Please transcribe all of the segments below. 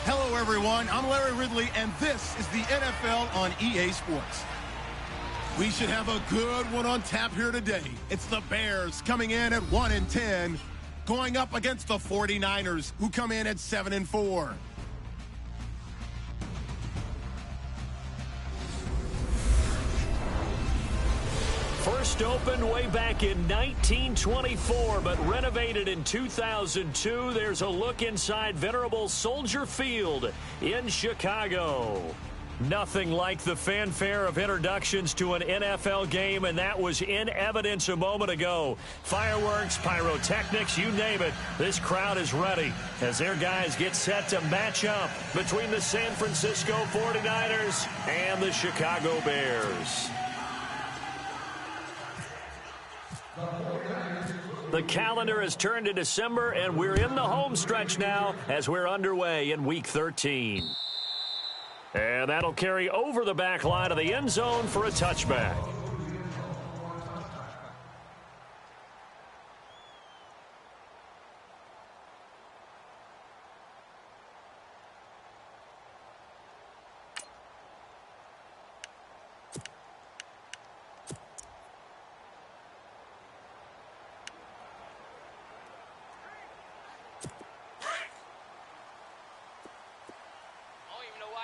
Hello, everyone. I'm Larry Ridley, and this is the NFL on EA Sports. We should have a good one on tap here today. It's the Bears coming in at 1-10, going up against the 49ers, who come in at 7-4. First opened way back in 1924, but renovated in 2002. There's a look inside venerable Soldier Field in Chicago. Nothing like the fanfare of introductions to an NFL game, and that was in evidence a moment ago. Fireworks, pyrotechnics, you name it. This crowd is ready as their guys get set to match up between the San Francisco 49ers and the Chicago Bears. The calendar has turned to December, and we're in the home stretch now as we're underway in Week 13. And that'll carry over the back line of the end zone for a touchback.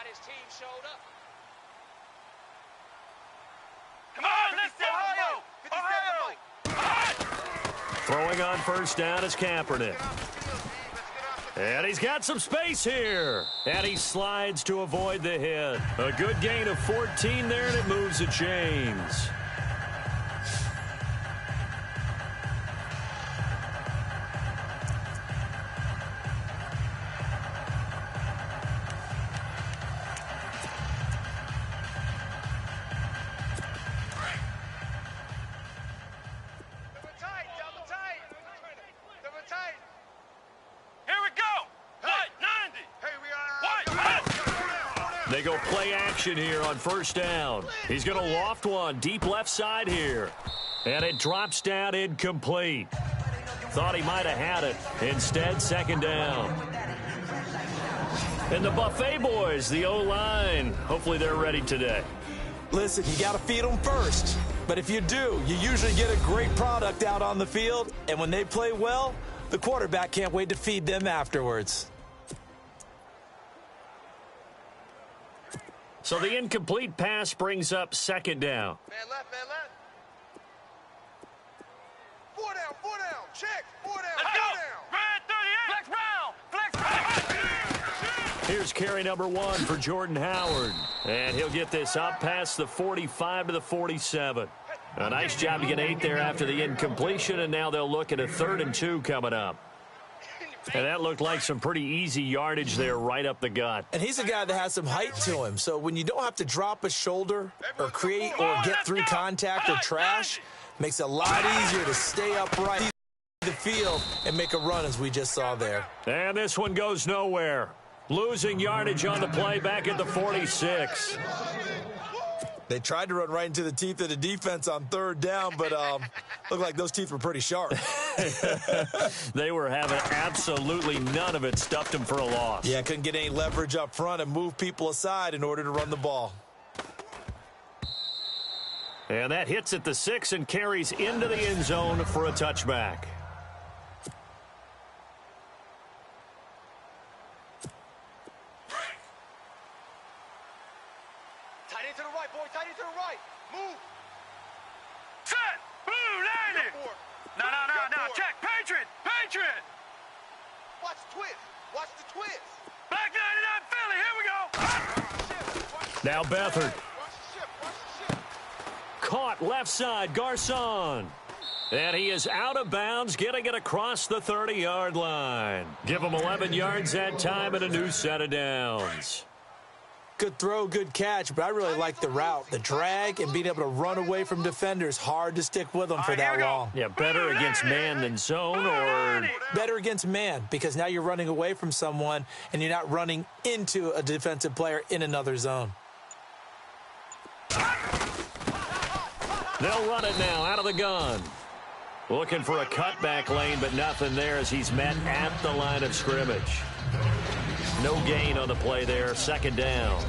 His team showed up. Come on, let's go, Ohio! Throwing on first down is Kaepernick. And he's got some space here. And he slides to avoid the hit. A good gain of 14 there, and it moves the chains. They go play action here on first down. He's going to loft one deep left side here. And it drops down incomplete. Thought he might have had it. Instead, second down. And the Buffet boys, the O-line, hopefully they're ready today. Listen, you got to feed them first. But if you do, you usually get a great product out on the field. And when they play well, the quarterback can't wait to feed them afterwards. So the incomplete pass brings up second down. Man left, man left. Four down, check, four down, Let's go! Red 38! Flex round! Here's carry number 1 for Jordan Howard. And he'll get this up past the 45 to the 47. A nice job to get 8 there after the incompletion, and now they'll look at a 3rd and 2 coming up. And that looked like some pretty easy yardage there right up the gut. And he's a guy that has some height to him. So when you don't have to drop a shoulder or create or get through contact or trash, makes it a lot easier to stay upright the field and make a run as we just saw there. And this one goes nowhere. Losing yardage on the play back at the 46. They tried to run right into the teeth of the defense on 3rd down, but looked like those teeth were pretty sharp. They were having absolutely none of it. Stuffed them for a loss. Yeah, couldn't get any leverage up front and move people aside in order to run the ball. And that hits at the 6 and carries into the end zone for a touchback. Tight end to the right, boy, tight end to the right. Move. Set! Boom, landed! No, check, Patriot! Watch the twist. Watch the twist. Black 99 Philly, here we go! Now Beathard. Watch the ship. Caught left side, Garcon. And he is out of bounds, getting it across the 30-yard line. Give him 11 yards that time and a new set of downs. Good throw, good catch, but I really like the route. The drag and being able to run away from defenders, hard to stick with them for that long. Yeah, better against man than zone, or better against man, because now you're running away from someone and you're not running into a defensive player in another zone. They'll run it now out of the gun. Looking for a cutback lane, but nothing there as he's met at the line of scrimmage. No gain on the play there, second down.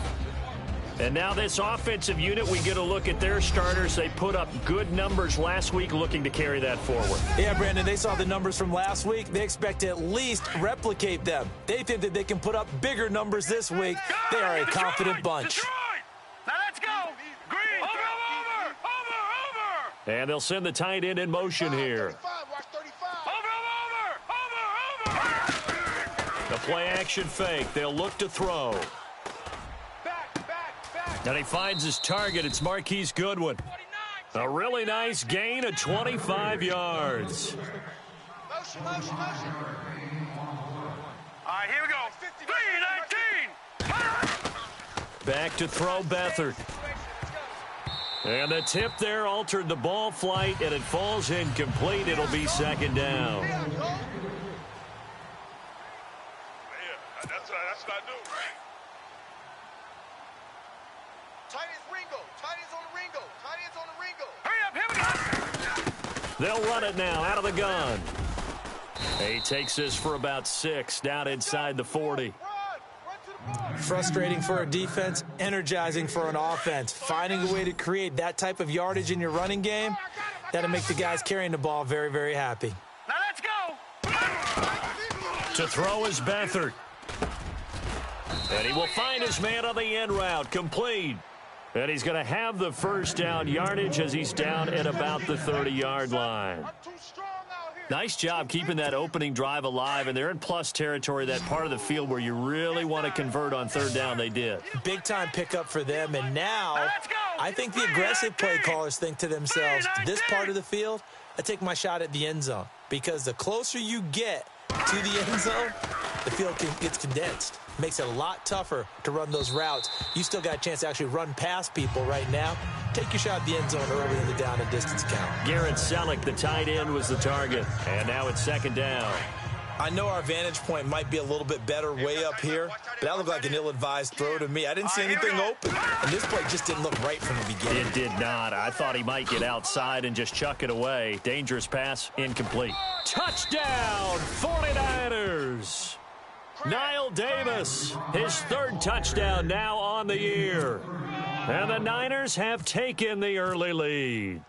And now this offensive unit, we get a look at their starters. They put up good numbers last week, looking to carry that forward. Yeah, Brandon, they saw the numbers from last week. They expect to at least replicate them. They think that they can put up bigger numbers this week. They are a confident bunch. Now let's go. Green. Over. And they'll send the tight end in motion here. 35, watch 35. Over. The play action fake. They'll look to throw. And he finds his target. It's Marquise Goodwin. A really nice gain of 25 yards. Motion. All right, here we go. 3-19. Back to throw Beathard. And the tip there altered the ball flight, and it falls incomplete. It'll be second down. Yeah, That's what I do. tight end's Ringo. Tight end's on the Ringo. Tight end's on the Ringo. Hurry up, here we go. They'll run it now out of the gun. He takes this for about 6 down inside the 40. Run to the ball. Frustrating for a defense, energizing for an offense. Finding a way to create that type of yardage in your running game, that'll make the guys carrying the ball very, very happy. Now let's go. To throw is Beathard. And he will find his man on the end route, complete. And he's going to have the first down yardage as he's down at about the 30-yard line. I'm too strong out here. Nice job keeping that opening drive alive, and they're in plus territory, that part of the field where you really want to convert on third down. They did. Big-time pickup for them, and now I think the aggressive play callers think to themselves, this part of the field, I take my shot at the end zone, because the closer you get to the end zone, the field gets condensed. Makes it a lot tougher to run those routes. You still got a chance to actually run past people right now. Take your shot at the end zone early in the down and distance count. Garrett Selleck, the tight end, was the target. And now it's second down. I know our vantage point might be a little bit better way up here, but that looked like an ill-advised throw to me. I didn't see anything open, and this play just didn't look right from the beginning. It did not. I thought he might get outside and just chuck it away. Dangerous pass, incomplete. Touchdown, 49ers! Niall Davis, his third touchdown now on the year. And the Niners have taken the early lead.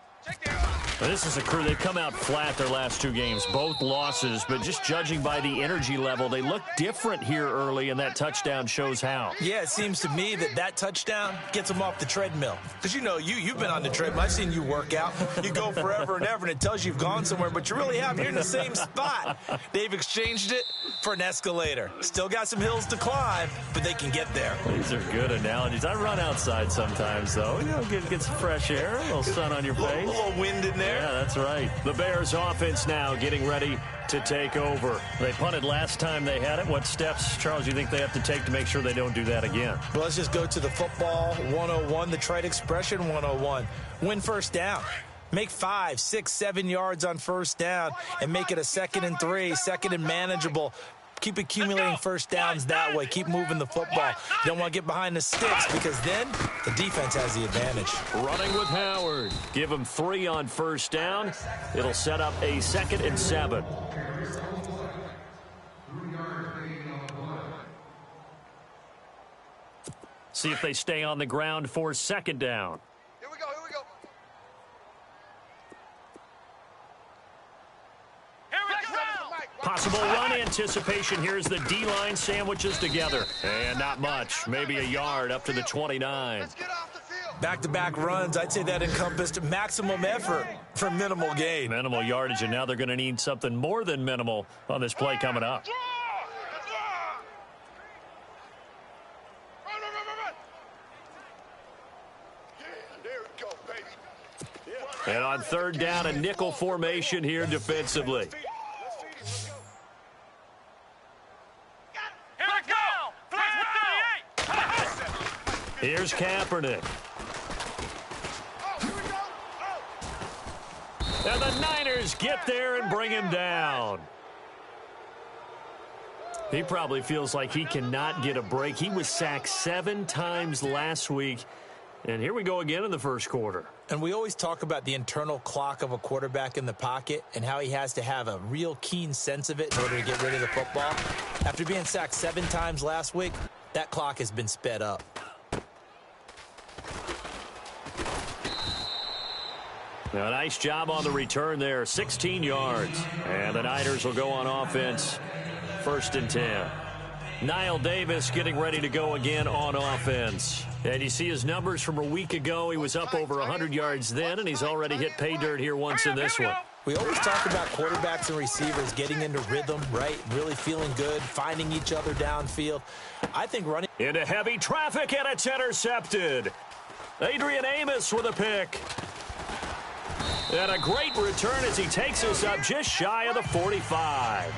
This is a crew. They've come out flat their last 2 games, both losses, but just judging by the energy level, they look different here early, and that touchdown shows how. Yeah, it seems to me that touchdown gets them off the treadmill. Because, you know, you've been on the treadmill. I've seen you work out. You go forever and ever, and it tells you you've gone somewhere, but you really haven't. You're in the same spot. They've exchanged it for an escalator. Still got some hills to climb, but they can get there. These are good analogies. I run outside sometimes, though. You know, get some fresh air, a little sun on your face. A little wind in there. Yeah, that's right. The Bears offense now getting ready to take over. They punted last time they had it. What steps, Charles, do you think they have to take to make sure they don't do that again? Well, let's just go to the football 101, the trite expression 101. Win first down. Make 5, 6, 7 yards on first down and make it a 2nd and 3, 2nd and manageable. Keep accumulating first downs that way. Keep moving the football. You don't want to get behind the sticks because then the defense has the advantage. Running with Howard. Give him 3 on first down. It'll set up a 2nd and 7. See if they stay on the ground for 2nd down. Here we go. Possible run anticipation. Here's the D-line sandwiches together. And not much. Maybe a yard up to the 29. Let's get off the field. Back-to-back runs, I'd say that encompassed maximum effort for minimal gain. Minimal yardage, and now they're going to need something more than minimal on this play coming up. Run. Yeah, there we go, baby. And on third down, a nickel formation here defensively. Here's Kaepernick. And the Niners get there and bring him down. He probably feels like he cannot get a break. He was sacked 7 times last week. And here we go again in the first quarter. And we always talk about the internal clock of a quarterback in the pocket and how he has to have a real keen sense of it in order to get rid of the football. After being sacked 7 times last week, that clock has been sped up. Now, nice job on the return there, 16 yards. And the Niners will go on offense, 1st and 10. Niall Davis getting ready to go again on offense. And you see his numbers from a week ago. He was up over 100 yards then, and he's already hit pay dirt here once in this one. We always talk about quarterbacks and receivers getting into rhythm, right? Really feeling good, finding each other downfield. I think running into heavy traffic, and it's intercepted. Adrian Amos with a pick. And a great return as he takes us up just shy of the 45.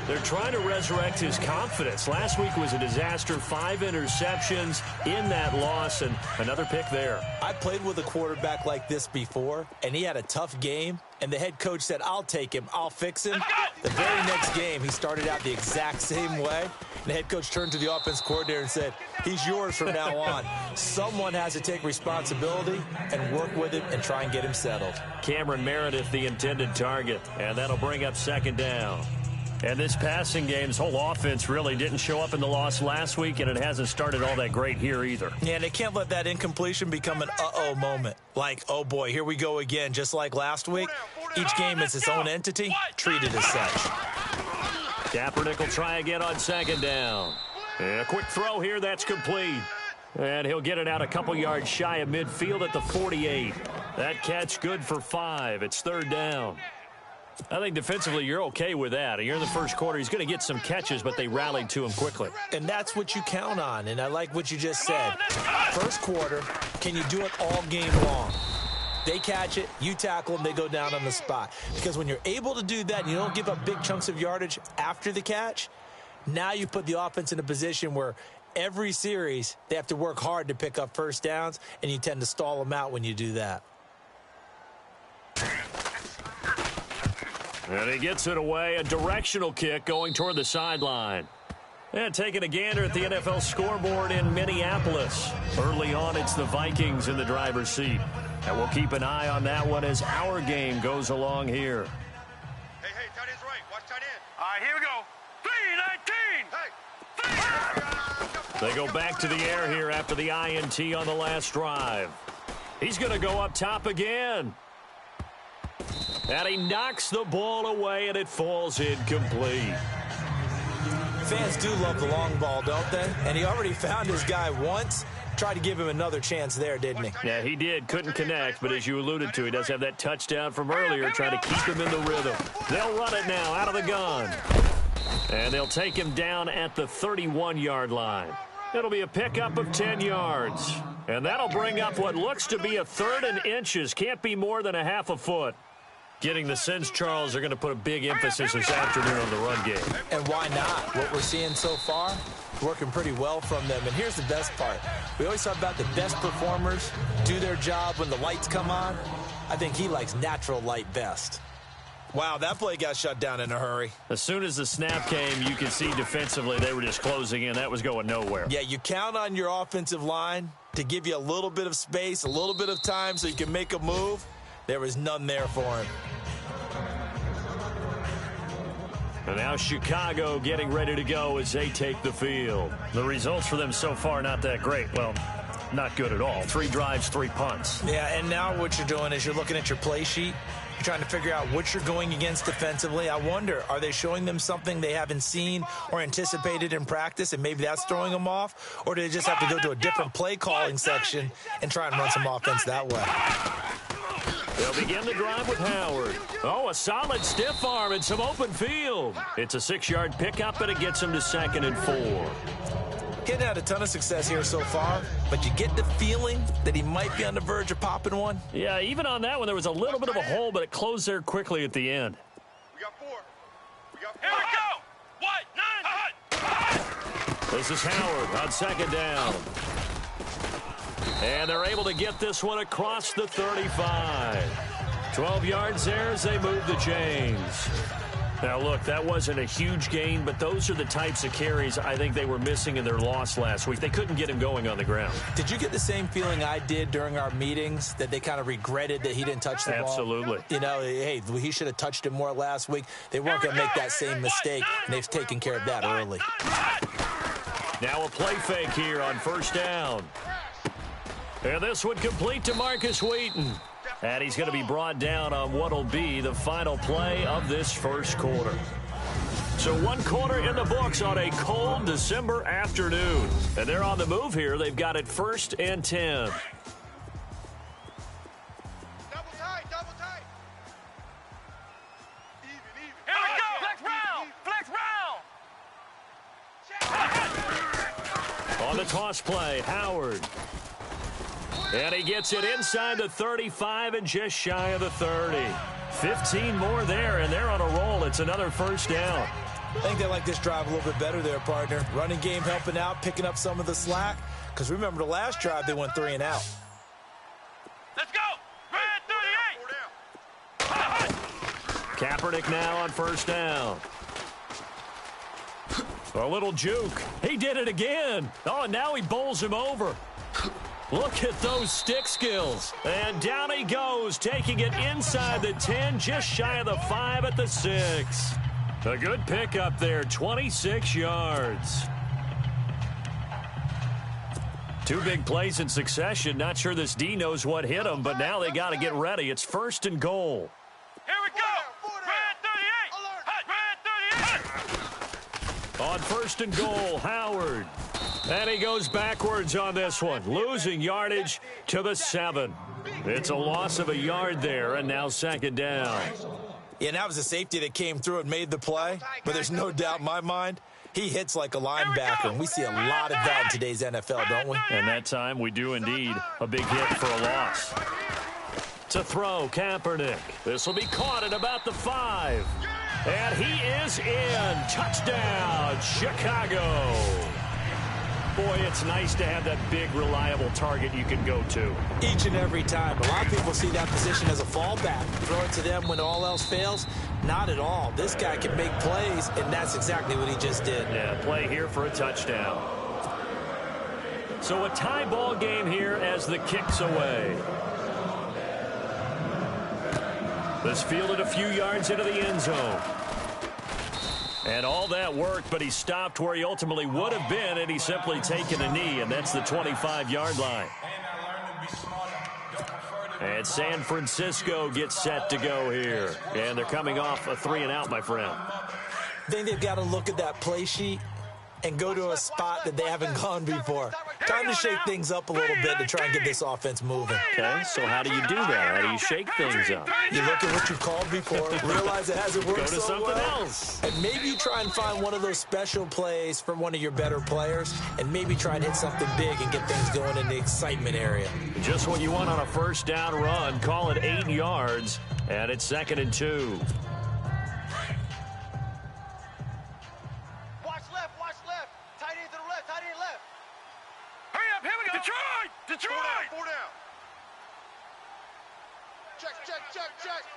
They're trying to resurrect his confidence. Last week was a disaster, 5 interceptions in that loss, and another pick there. I played with a quarterback like this before, and he had a tough game, and the head coach said, I'll take him, I'll fix him. The very next game, he started out the exact same way, and the head coach turned to the offense coordinator and said, he's yours from now on. Someone has to take responsibility and work with him and try and get him settled. Cameron Meredith, the intended target, and that'll bring up 2nd down. And this passing game's whole offense really didn't show up in the loss last week, and it hasn't started all that great here either. Yeah, and they can't let that incompletion become an uh-oh moment. Like, oh boy, here we go again, just like last week. Each game is its own entity, treated as such. Kaepernick will try again on 2nd down. And a quick throw here, that's complete. And he'll get it out a couple yards shy of midfield at the 48. That catch good for 5. It's 3rd down. I think defensively you're okay with that. You're in the first quarter. He's going to get some catches, but they rallied to him quickly. And that's what you count on, and I like what you just said. First quarter, can you do it all game long? They catch it, you tackle them, they go down on the spot. Because when you're able to do that and you don't give up big chunks of yardage after the catch, now you put the offense in a position where every series they have to work hard to pick up first downs, and you tend to stall them out when you do that. And he gets it away, a directional kick going toward the sideline. And taking a gander at the NFL scoreboard in Minneapolis. Early on, it's the Vikings in the driver's seat. And we'll keep an eye on that one as our game goes along here. Hey, tight end's right. Watch tight end. All right, here we go. 3-19. Hey. They go back to the air here after the INT on the last drive. He's going to go up top again. And he knocks the ball away, and it falls incomplete. Fans do love the long ball, don't they? And he already found his guy once. Tried to give him another chance there, didn't he? Yeah, he did. Couldn't connect, but as you alluded to, he does have that touchdown from earlier, trying to keep him in the rhythm. They'll run it now out of the gun. And they'll take him down at the 31-yard line. It'll be a pickup of 10 yards. And that'll bring up what looks to be a 3rd and inches. Can't be more than a half a foot. Getting the sense Charles are going to put a big emphasis this afternoon on the run game. And why not? What we're seeing so far, working pretty well from them. And here's the best part. We always talk about the best performers do their job when the lights come on. I think he likes natural light best. Wow, that play got shut down in a hurry. As soon as the snap came, you could see defensively they were just closing in. That was going nowhere. Yeah, you count on your offensive line to give you a little bit of space, a little bit of time so you can make a move. There was none there for him. And now Chicago getting ready to go as they take the field. The results for them so far not that great. Well, not good at all. 3 drives, 3 punts. Yeah, and now what you're doing is you're looking at your play sheet. You're trying to figure out what you're going against defensively. I wonder, are they showing them something they haven't seen or anticipated in practice, and maybe that's throwing them off? Or do they just have to go to a different play calling section and try and run some offense that way? They'll begin the drive with Howard. Oh, a solid stiff arm and some open field. It's a 6-yard pickup, and it gets him to 2nd and 4. Getting had a ton of success here so far, but you get the feeling that he might be on the verge of popping one. Yeah, even on that one, there was a little bit of a hole, but it closed there quickly at the end. We got 4. Here we go. What? 9. This is Howard on 2nd down. And they're able to get this one across the 35. 12 yards there as they move the chains. Now, look, that wasn't a huge gain, but those are the types of carries I think they were missing in their loss last week. They couldn't get him going on the ground. Did you get the same feeling I did during our meetings, that they kind of regretted that he didn't touch the ball? Absolutely. You know, hey, he should have touched it more last week. They weren't going to make that same mistake, and they've taken care of that early. Now a play fake here on first down. And this would complete to Marcus Wheaton. And he's going to be brought down on what will be the final play of this first quarter. So 1 quarter in the books on a cold December afternoon. And they're on the move here. They've got it 1st and 10. Double tight, double tight. Even. Here we go. Flex round. On the toss play, Howard. And he gets it inside the 35 and just shy of the 30. 15 more there, and they're on a roll. It's another first down. I think they like this drive a little bit better there, partner. Running game helping out, picking up some of the slack. Because remember, the last drive, they went 3 and out. Let's go. Red 38. Kaepernick now on first down. A little juke. He did it again. Oh, and now he bowls him over. Look at those stick skills. And down he goes, taking it inside the 10, just shy of the 5 at the 6. A good pickup there, 26 yards. 2 big plays in succession. Not sure this D knows what hit him, but now they got to get ready. It's 1st and goal. Here we go. Red 38. On 1st and goal, Howard. And he goes backwards on this one, losing yardage to the 7. It's a loss of a yard there, and now 2nd down. Yeah, and that was a safety that came through and made the play. But there's no doubt in my mind, he hits like a linebacker, and we see a lot of that in today's NFL, don't we? And that time we do indeed. A big hit for a loss. To throw, Kaepernick. This will be caught at about the 5. And he is in. Touchdown, Chicago. Boy, it's nice to have that big, reliable target you can go to. Each and every time. A lot of people see that position as a fallback. Throw it to them when all else fails. Not at all. This guy can make plays, and that's exactly what he just did. Yeah, play here for a touchdown. So a tie ball game here as the kick's away. This fielded a few yards into the end zone. And all that worked, but he stopped where he ultimately would have been, and he's simply taken a knee, and that's the 25-yard line. And San Francisco gets set to go here. And they're coming off a 3-and-out, my friend. I think they've got to look at that play sheet and go to a spot that they haven't gone before. Time to shake things up a little bit to try and get this offense moving. Okay, so how do you do that? How do you shake things up? You look at what you've called before, realize it hasn't worked Go to so something well, else. and maybe you try and find one of those special plays from one of your better players, and maybe try and hit something big and get things going in the excitement area. Just what you want on a first down run. Call it 8 yards, and it's 2nd and 2. Detroit! 4 down. Check.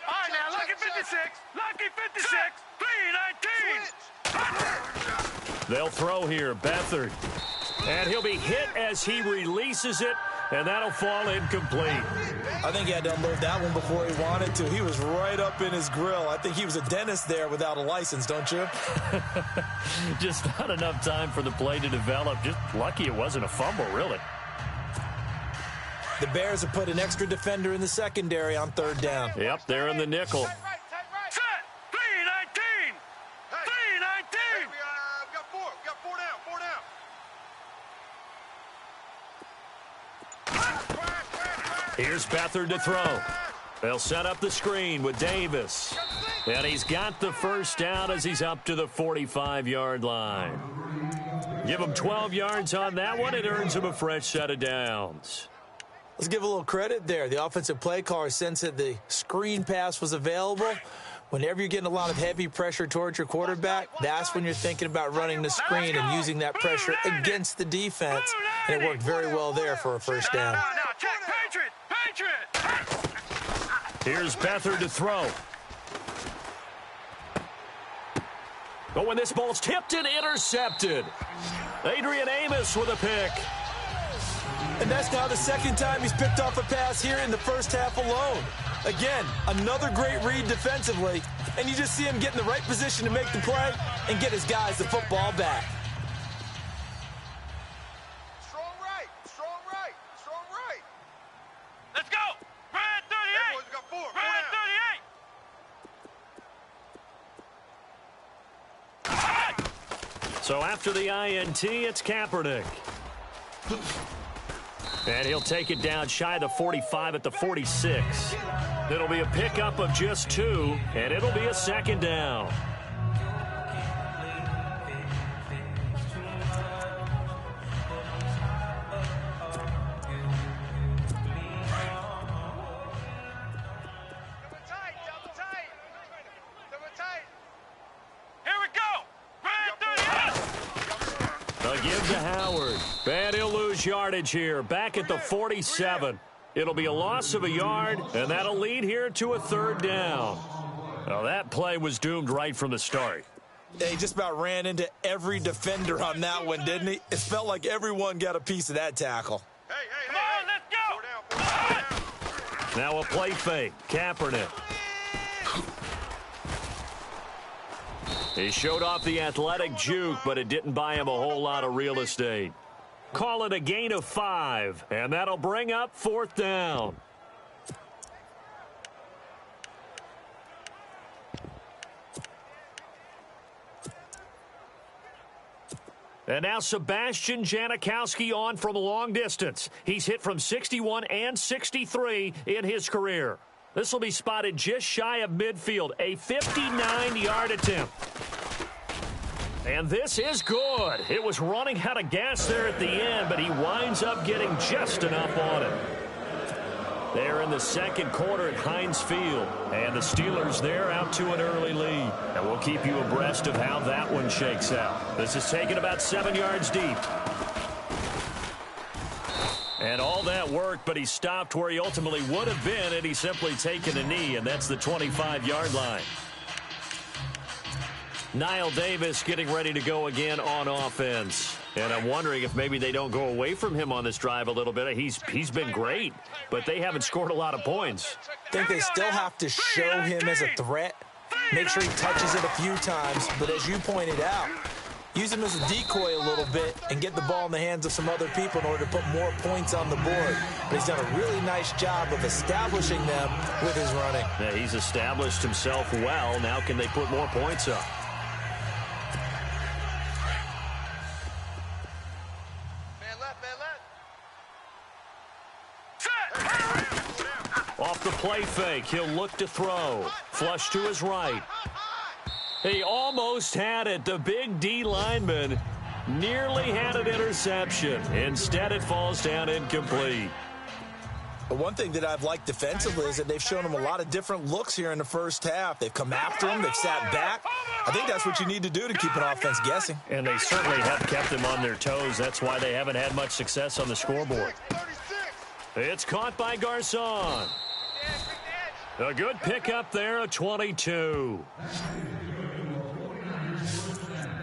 All right, now, lucky 56. Lucky 56. 319. They'll throw here. Beathard. And he'll be hit as he releases it, and that'll fall incomplete. I think he had to unload that one before he wanted to. He was right up in his grill. I think he was a dentist there without a license, don't you? Just not enough time for the play to develop. Just lucky it wasn't a fumble, really. The Bears have put an extra defender in the secondary on 3rd down. Yep, they're in the nickel. Set. 319. 319. We got 4. We got 4 down. Here's Beathard to throw. They'll set up the screen with Davis. And he's got the first down as he's up to the 45-yard line. Give him 12 yards on that one. It earns him a fresh set of downs. Let's give a little credit there. The offensive play caller sensed that the screen pass was available. Whenever you're getting a lot of heavy pressure towards your quarterback, that's when you're thinking about running the screen and using that pressure against the defense. And it worked very well there for a first down. Now, check. Patriot. Here's Beathard to throw. Oh, and this ball's tipped and intercepted. Adrian Amos with a pick. And that's now the second time he's picked off a pass here in the first half alone. Again, another great read defensively, and you just see him get in the right position to make the play and get his guys the football back. Strong right, strong right, strong right. Let's go. Red 38. Hey, boys, we got four. Red 38. So after the INT, it's Kaepernick. And he'll take it down shy of the 45 at the 46. It'll be a pickup of just 2, and it'll be a second down. Here we go. Red 38. A give to Howard. And he'll lose yardage here, back at the 47. It'll be a loss of a yard, and that'll lead here to a third down. Now, that play was doomed right from the start. He just about ran into every defender on that one, didn't he? It felt like everyone got a piece of that tackle. Hey, hey, Come on, let's go. Four down. Now a play fake. Kaepernick. He showed off the athletic juke, but it didn't buy him a whole lot of real estate. Call it a gain of 5, and that'll bring up fourth down. And now Sebastian Janikowski on from a long distance. He's hit from 61 and 63 in his career. This will be spotted just shy of midfield, a 59-yard attempt. And this is good. It was running out of gas there at the end, but he winds up getting just enough on it. They're in the second quarter at Heinz Field, and the Steelers there out to an early lead. And we'll keep you abreast of how that one shakes out. This is taken about 7 yards deep. And all that worked, but he stopped where he ultimately would have been had he simply taken a knee, and that's the 25-yard line. Niall Davis getting ready to go again on offense. And I'm wondering if maybe they don't go away from him on this drive a little bit. He's been great, but they haven't scored a lot of points. I think they still have to show him as a threat, make sure he touches it a few times, but as you pointed out, use him as a decoy a little bit and get the ball in the hands of some other people in order to put more points on the board. But he's done a really nice job of establishing them with his running. Yeah, he's established himself well. Now can they put more points up? Off the play fake, he'll look to throw. Flush to his right. He almost had it. The big D lineman nearly had an interception. Instead, it falls down incomplete. But one thing that I've liked defensively is that they've shown him a lot of different looks here in the first half. They've come after him. They've sat back. I think that's what you need to do to keep an offense guessing. And they certainly have kept them on their toes. That's why they haven't had much success on the scoreboard. It's caught by Garcon. A good pickup there, a 22.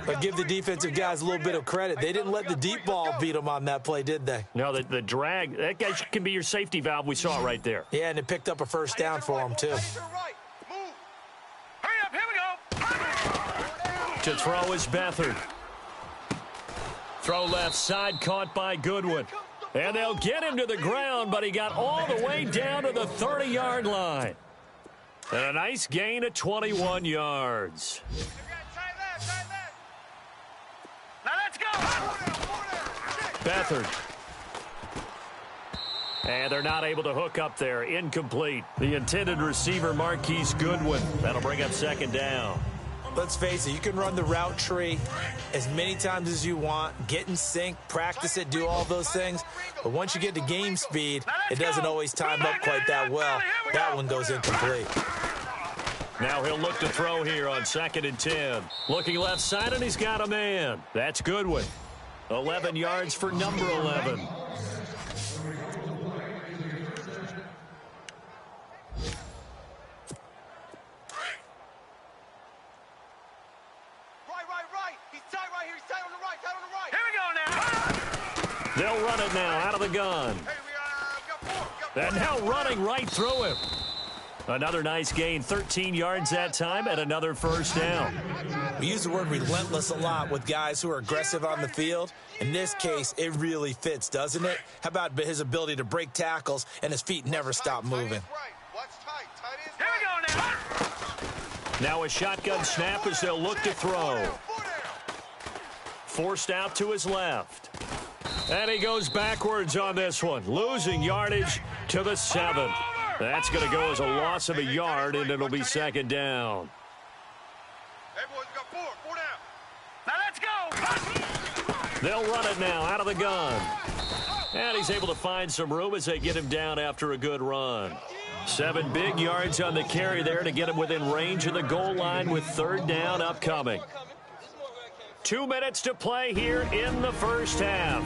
But give the defensive guys a little bit of credit. They didn't let the deep ball beat them on that play, did they? No, the drag, that guy can be your safety valve. We saw it right there. Yeah, and it picked up a first down for him, too. Hurry up, here we go. To throw is Beathard. Throw left side, caught by Goodwin. And they'll get him to the ground, but he got all the way down to the 30-yard line. And a nice gain of 21 yards. Now let's go. Beathard. And they're not able to hook up there. Incomplete. The intended receiver, Marquise Goodwin. That'll bring up second down. Let's face it, you can run the route tree as many times as you want, get in sync, practice it, do all those things. But once you get to game speed, it doesn't always time up quite that well. That one goes incomplete. Now he'll look to throw here on 2nd and 10. Looking left side, and he's got a man. That's Goodwin. 11 yards for number 11. They'll run it now out of the gun. Hey, we got 4. And now running right through him. Another nice gain, 13 yards that time, and another first down. We use the word relentless a lot with guys who are aggressive on the field. In this case, it really fits, doesn't it? How about his ability to break tackles and his feet never stop moving? Here we go now. Now a shotgun snap as they'll look to throw. Forced out to his left. And he goes backwards on this one, losing yardage to the 7. That's going to go as a loss of a yard, and it'll be second down. Hey, boys, we got 4 down. Now let's go. They'll run it now out of the gun. And he's able to find some room as they get him down after a good run. 7 big yards on the carry there to get him within range of the goal line with third down upcoming. 2 minutes to play here in the first half.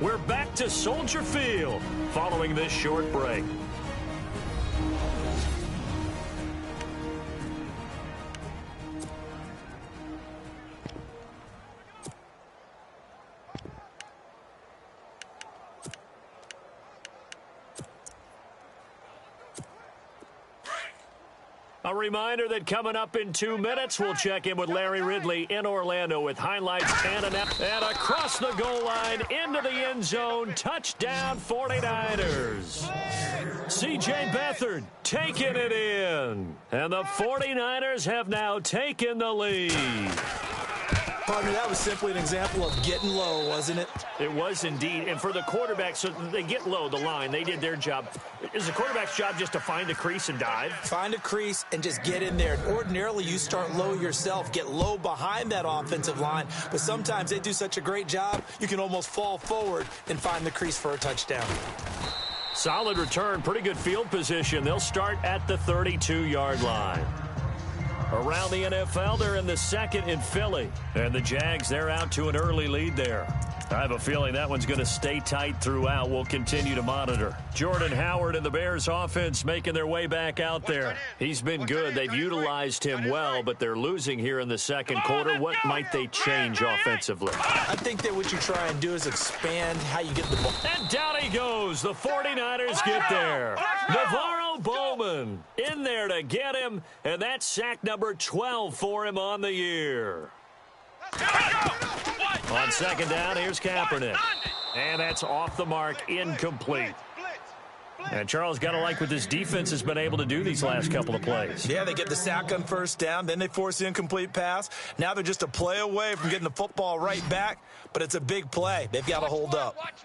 We're back to Soldier Field following this short break. A reminder that coming up in 2 minutes, we'll check in with Larry Ridley in Orlando with highlights and across the goal line into the end zone. Touchdown 49ers. C.J. Beathard taking it in. And the 49ers have now taken the lead. Partner, that was simply an example of getting low, wasn't it? It was indeed. And for the quarterback, so they get low, the line. They did their job. Is the quarterback's job just to find a crease and dive? Find a crease and just get in there. Ordinarily, you start low yourself, get low behind that offensive line. But sometimes they do such a great job, you can almost fall forward and find the crease for a touchdown. Solid return, pretty good field position. They'll start at the 32-yard line. Around the NFL, they're in the second in Philly. And the Jags, they're out to an early lead there. I have a feeling that one's going to stay tight throughout. We'll continue to monitor. Jordan Howard and the Bears offense making their way back out there. He's been good. They've utilized him well, but they're losing here in the second quarter. What might they change offensively? I think that what you try and do is expand how you get the ball. And down he goes. The 49ers get there. Navarro Bowman in there to get him, and that's sack number 12 for him on the year. On second down, here's Kaepernick. And that's off the mark, incomplete. And Charles, got to like what this defense has been able to do these last couple of plays. Yeah, they get the sack on first down, then they force the incomplete pass. Now they're just a play away from getting the football right back, but it's a big play. They've got to hold up. Let's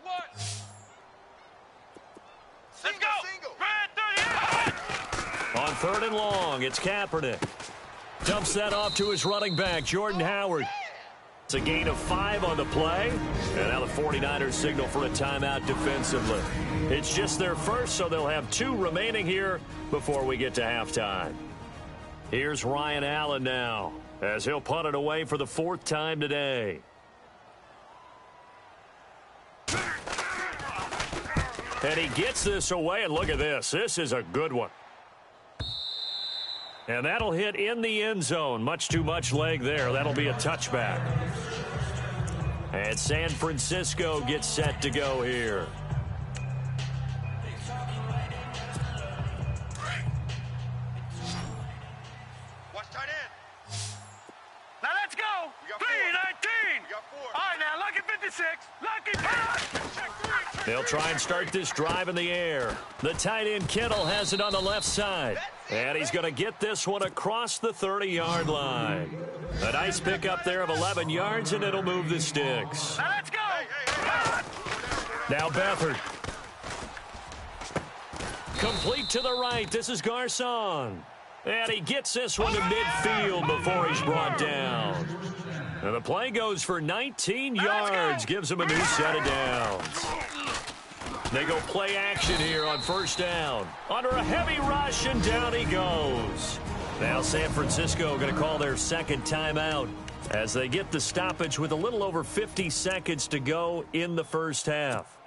go. On third and long, it's Kaepernick. Dumps that off to his running back, Jordan Howard. It's a gain of 5 on the play. And now the 49ers signal for a timeout defensively. It's just their first, so they'll have 2 remaining here before we get to halftime. Here's Ryan Allen now, as he'll punt it away for the 4th time today. And he gets this away, and look at this. This is a good one. And that'll hit in the end zone. Much too much leg there. That'll be a touchback. And San Francisco gets set to go here. Watch tight end. Now let's go. We got 3-19. We got 4. All right, now lucky 56. Lucky punch. They'll try and start this drive in the air. The tight end Kittle has it on the left side. And he's going to get this one across the 30-yard line. A nice pickup there of 11 yards, and it'll move the sticks. Now let's go. Now Beathard. Complete to the right. This is Garcon. And he gets this one to midfield before he's brought down. And the play goes for 19 yards. Gives him a new set of downs. They go play action here on first down. Under a heavy rush, and down he goes. Now San Francisco going to call their second timeout as they get the stoppage with a little over 50 seconds to go in the first half.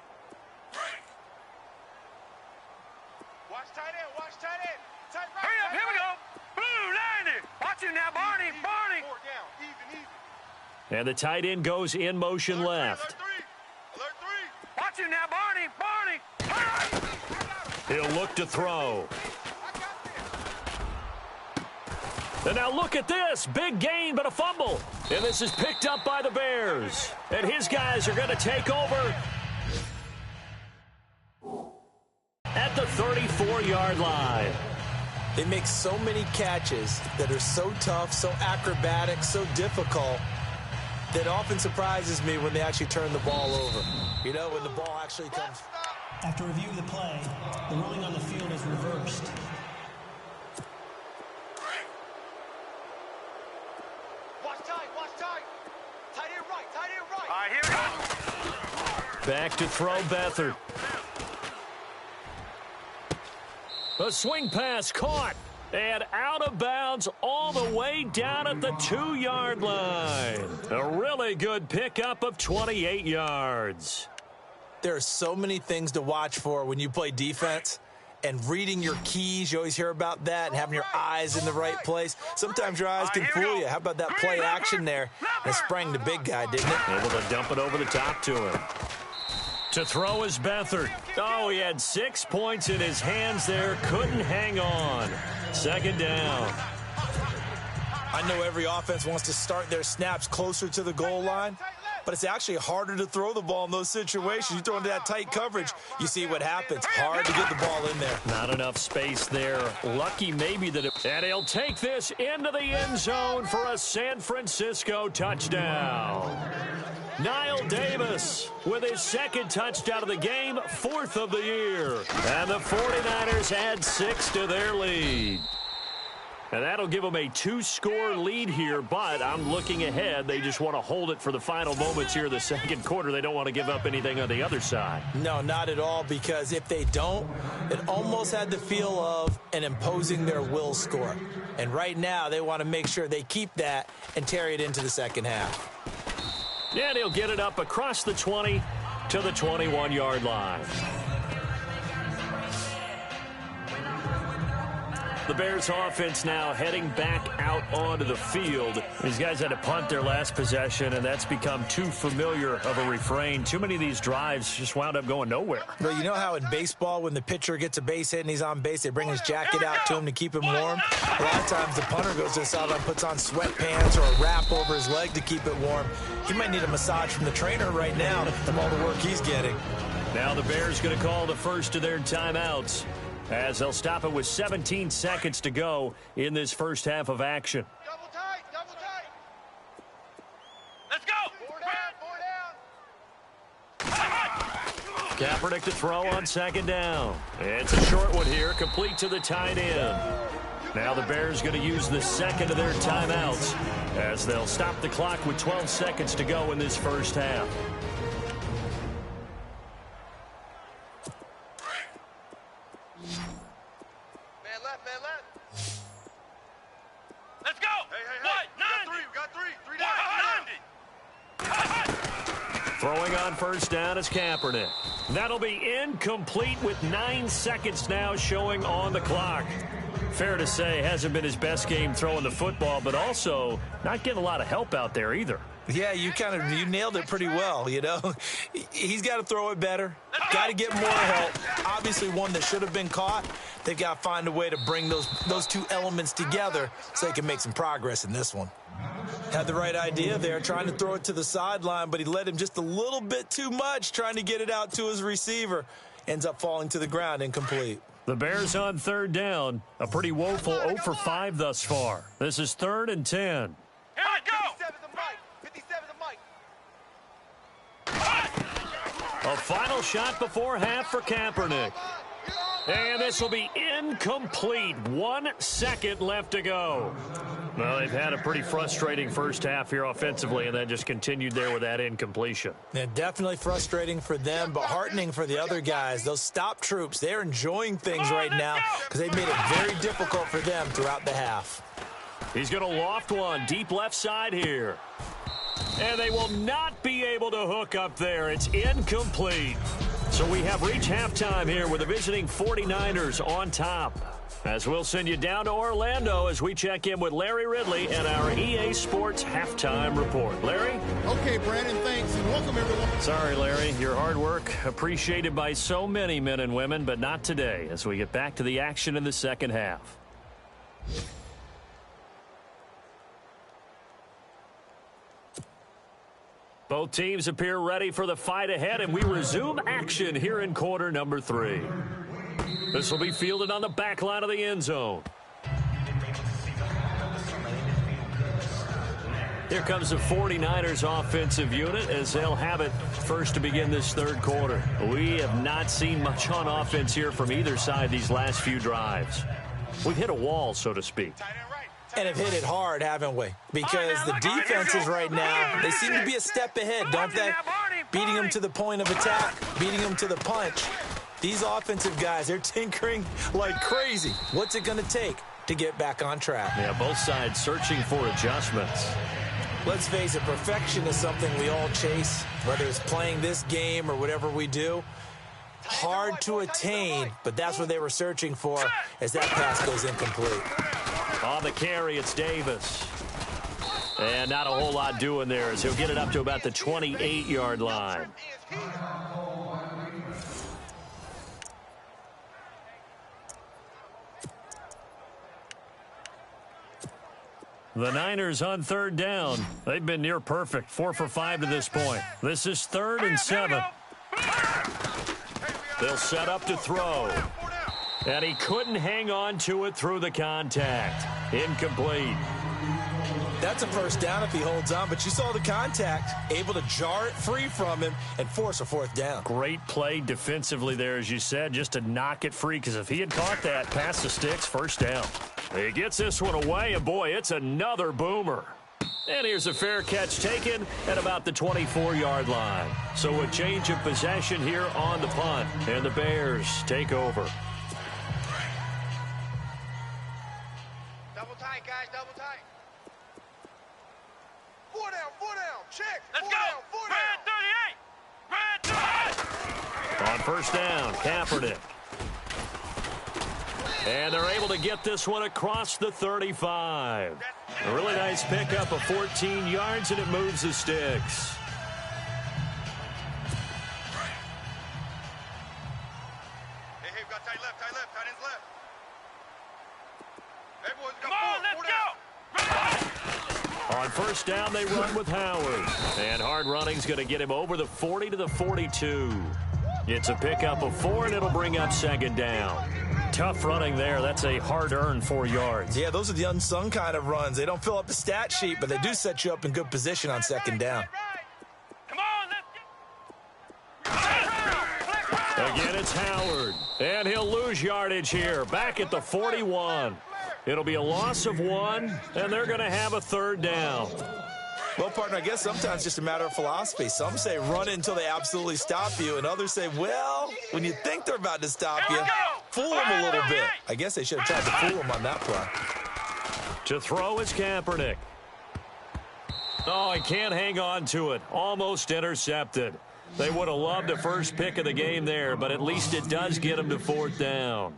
Watch tight end. Watch tight end. Tight right. Hurry up. Here we go. Blue 90. Watch him now, Barney. 4 down. Even. And the tight end goes in motion left. Alert 3. Watch He'll look to throw. And now look at this. Big gain, but a fumble. And this is picked up by the Bears. And his guys are going to take over at the 34-yard line. They make so many catches that are so tough, so acrobatic, so difficult, that often surprises me when they actually turn the ball over. You know, when the ball actually comes. After review of the play, the ruling on the field is reversed. Watch tight, watch tight. Tight end right, tight end right. All right, here we go. Back to throw Beathard. A swing pass caught and out of bounds all the way down at the 2-yard line. A really good pickup of 28 yards. There are so many things to watch for when you play defense, and reading your keys, you always hear about that, and having your eyes in the right place. Sometimes your eyes can fool you. How about that play action there? And sprang the big guy, didn't it? Able to dump it over the top to him. To throw is Beathard. Oh, he had 6 points in his hands there. Couldn't hang on. Second down. I know every offense wants to start their snaps closer to the goal line, but it's actually harder to throw the ball in those situations. You throw into that tight coverage, you see what happens. Hard to get the ball in there. Not enough space there. Lucky maybe that it... And he'll take this into the end zone for a San Francisco touchdown. Niall Davis with his second touchdown of the game, 4th of the year. And the 49ers add 6 to their lead. And that'll give them a 2-score lead here, but I'm looking ahead. They just want to hold it for the final moments here in the second quarter. They don't want to give up anything on the other side. No, not at all, because if they don't, it almost had the feel of an imposing their will score. And right now, they want to make sure they keep that and carry it into the second half. And he'll get it up across the 20 to the 21-yard line. The Bears offense now heading back out onto the field. These guys had to punt their last possession, and that's become too familiar of a refrain. Too many of these drives just wound up going nowhere. Well, you know how in baseball, when the pitcher gets a base hit and he's on base, they bring his jacket out to him to keep him warm? A lot of times the punter goes to the sideline, puts on sweatpants or a wrap over his leg to keep it warm. He might need a massage from the trainer right now from all the work he's getting. Now the Bears going to call the first of their timeouts, as they'll stop it with 17 seconds to go in this first half of action. Double tight, double tight. Let's go. Four down. Kaepernick to throw on second down. It's a short one here, complete to the tight end. Now the Bears going to use the second of their timeouts, as they'll stop the clock with 12 seconds to go in this first half. Man left. Let's go. Hey. What? We got three down. Throwing on first down is Kaepernick. That'll be incomplete with 9 seconds now showing on the clock. Fair to say, hasn't been his best game throwing the football, but also not getting a lot of help out there either. Yeah, you nailed it pretty well, you know. He's got to throw it better. Got to get more help. Obviously one that should have been caught. They've got to find a way to bring those two elements together so they can make some progress in this one. Had the right idea there, trying to throw it to the sideline, but he led him just a little bit too much, trying to get it out to his receiver. Ends up falling to the ground incomplete. The Bears on third down. A pretty woeful 0 for 5 thus far. This is 3rd and 10. Here I go. 57 the mic. A final shot before half for Kaepernick. And this will be incomplete. 1 second left to go. Well, they've had a pretty frustrating first half here offensively, and then just continued there with that incompletion. Yeah, definitely frustrating for them, but heartening for the other guys. Those stop troops, they're enjoying things right now because they've made it very difficult for them throughout the half. He's going to loft one deep left side here. And they will not be able to hook up there. It's incomplete. So we have reached halftime here with the visiting 49ers on top. As we'll send you down to Orlando as we check in with Larry Ridley and our EA Sports Halftime Report. Larry? Okay, Brandon, thanks, and welcome, everyone. Sorry, Larry. Your hard work appreciated by so many men and women, but not today as we get back to the action in the second half. Both teams appear ready for the fight ahead, and we resume action here in quarter number 3. This will be fielded on the back line of the end zone. Here comes the 49ers offensive unit as they'll have it first to begin this third quarter. We have not seen much on offense here from either side these last few drives. We've hit a wall, so to speak. And have hit it hard, haven't we? Because the defenses right now, they seem to be a step ahead, don't they? Beating them to the point of attack, beating them to the punch. These offensive guys, they're tinkering like crazy. What's it going to take to get back on track? Yeah, both sides searching for adjustments. Let's face it, perfection is something we all chase, whether it's playing this game or whatever we do. Hard to attain, but that's what they were searching for as that pass goes incomplete. On the carry, it's Davis. And not a whole lot doing there as he'll get it up to about the 28-yard line. The Niners on third down. They've been near perfect, 4 for 5 to this point. This is 3rd and 7. They'll set up to throw. And he couldn't hang on to it through the contact. Incomplete. That's a first down if he holds on, but you saw the contact, able to jar it free from him and force a 4th down. Great play defensively there, as you said, just to knock it free, because if he had caught that past the sticks, first down. He gets this one away, and boy, it's another boomer. And here's a fair catch taken at about the 24-yard line. So a change of possession here on the punt, and the Bears take over. Double tight, guys, double tight. 4 down, check. Let's Four go. down, four down. Red 38. On first down, Kaepernick. And they're able to get this one across the 35. A really nice pickup of 14 yards, and it moves the sticks. Hey, we got tight left, tight ends left. Everyone's got Come on, let's go. On first down, they run with Howard. And hard running's going to get him over the 40 to the 42. It's a pickup of 4, and it'll bring up second down. Tough running there. That's a hard-earned 4 yards. Yeah, those are the unsung kind of runs. They don't fill up the stat sheet, but they do set you up in good position on second down. Come on, let's go. Again, it's Howard. And he'll lose yardage here. Back at the 41. It'll be a loss of 1, and they're going to have a 3rd down. Well, partner, I guess sometimes it's just a matter of philosophy. Some say run until they absolutely stop you, and others say, well, when you think they're about to stop you, fool them a little bit. I guess they should have tried to fool them on that play. To throw is Kaepernick. Oh, he can't hang on to it. Almost intercepted. They would have loved a first pick of the game there, but at least it does get them to 4th down.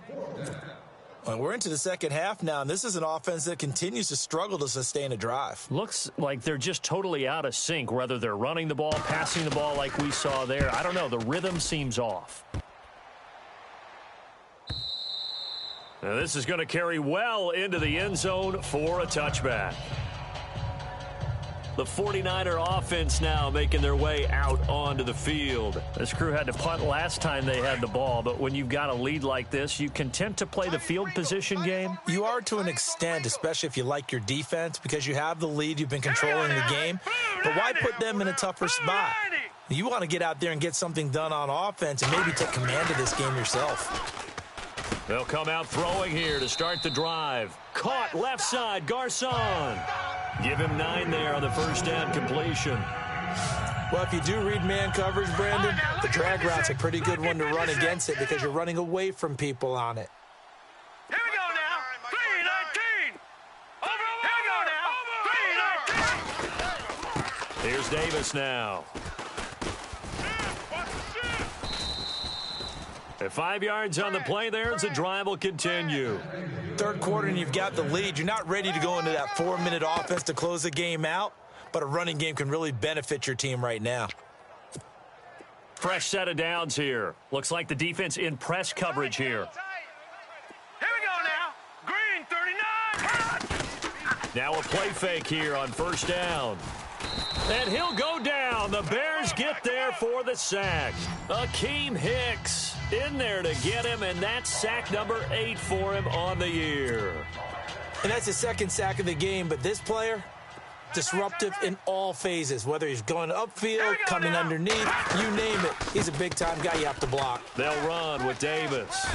Well, we're into the second half now, and this is an offense that continues to struggle to sustain a drive. Looks like they're just totally out of sync, whether they're running the ball, passing the ball like we saw there. I don't know. The rhythm seems off. Now this is going to carry well into the end zone for a touchback. The 49er offense now making their way out onto the field. This crew had to punt last time they had the ball, but when you've got a lead like this, you content to play the field position game? You are to an extent, especially if you like your defense, because you have the lead, you've been controlling the game. But why put them in a tougher spot? You want to get out there and get something done on offense and maybe take command of this game yourself. They'll come out throwing here to start the drive. Caught left side, Garcon. Give him 9 there on the first down completion. Well, if you do read man coverage, Brandon, the drag route's a pretty good one to run against it because you're running away from people on it. Here we go now. 3-19. Over. Here we go now. 3-19. Here's Davis now. At 5 yards on the play there as the drive will continue. Third quarter and you've got the lead. You're not ready to go into that 4-minute offense to close the game out, but a running game can really benefit your team right now. Fresh set of downs here. Looks like the defense in press coverage here. Here we go now. Green, 39. Now a play fake here on first down. And he'll go down. The Bears get there for the sack. Akeem Hicks in there to get him, and that's sack number 8 for him on the year. And that's his second sack of the game, but this player, disruptive in all phases, whether he's going upfield, coming underneath, you name it. He's a big-time guy you have to block. They'll run with Davis.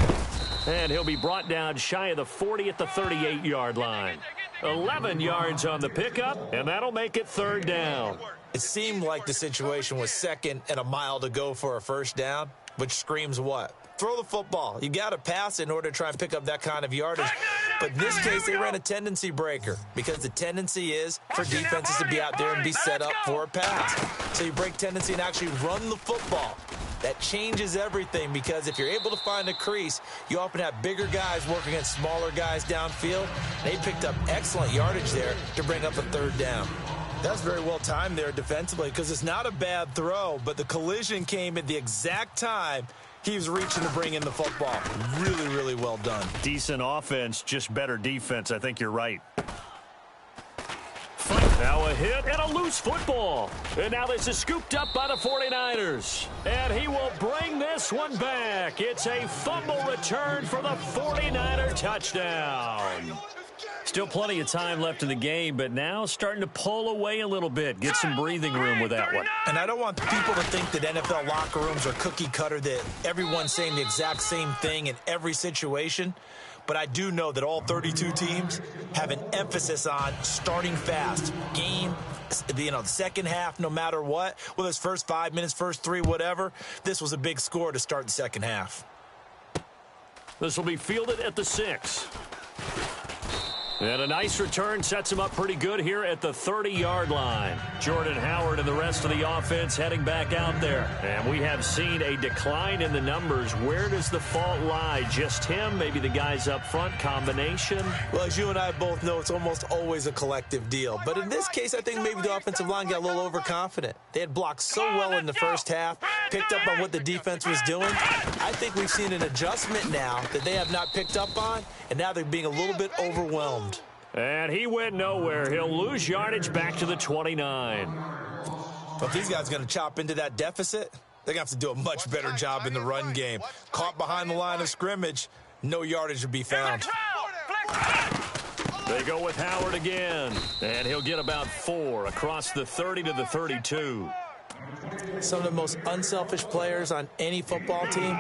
And he'll be brought down shy of the 40 at the 38-yard line. 11 yards on the pickup, and that'll make it third down. It seemed like the situation was second and a mile to go for a first down, which screams what? Throw the football. You got to pass in order to try and pick up that kind of yardage. But in this case, they ran a tendency breaker because the tendency is for defenses to be out there and be set up for a pass. So you break tendency and actually run the football. That changes everything because if you're able to find a crease, you often have bigger guys working against smaller guys downfield. They picked up excellent yardage there to bring up a third down. That's very well timed there defensively because it's not a bad throw, but the collision came at the exact time he was reaching to bring in the football. Really, really well done. Decent offense, just better defense. I think you're right. Now a hit and a loose football. And now this is scooped up by the 49ers. And he will bring this one back. It's a fumble return for the 49er touchdown. Still plenty of time left in the game, but now starting to pull away a little bit. Get some breathing room with that one. And I don't want people to think that NFL locker rooms are cookie cutter, that everyone's saying the exact same thing in every situation. But I do know that all 32 teams have an emphasis on starting fast. Game, the second half, no matter what. Whether it's first 5 minutes, first 3, whatever. This was a big score to start the second half. This will be fielded at the 6. And a nice return sets him up pretty good here at the 30-yard line. Jordan Howard and the rest of the offense heading back out there. And we have seen a decline in the numbers. Where does the fault lie? Just him? Maybe the guys up front? Combination? Well, as you and I both know, it's almost always a collective deal. But in this case, I think maybe the offensive line got a little overconfident. They had blocked so well in the first half, picked up on what the defense was doing. I think we've seen an adjustment now that they have not picked up on, and now they're being a little bit overwhelmed. And he went nowhere. He'll lose yardage back to the 29. But if these guys are going to chop into that deficit, they're going to have to do a much better job in the run game. Caught behind the line of scrimmage, no yardage to be found. They go with Howard again, and he'll get about 4 across the 30 to the 32. Some of the most unselfish players on any football team,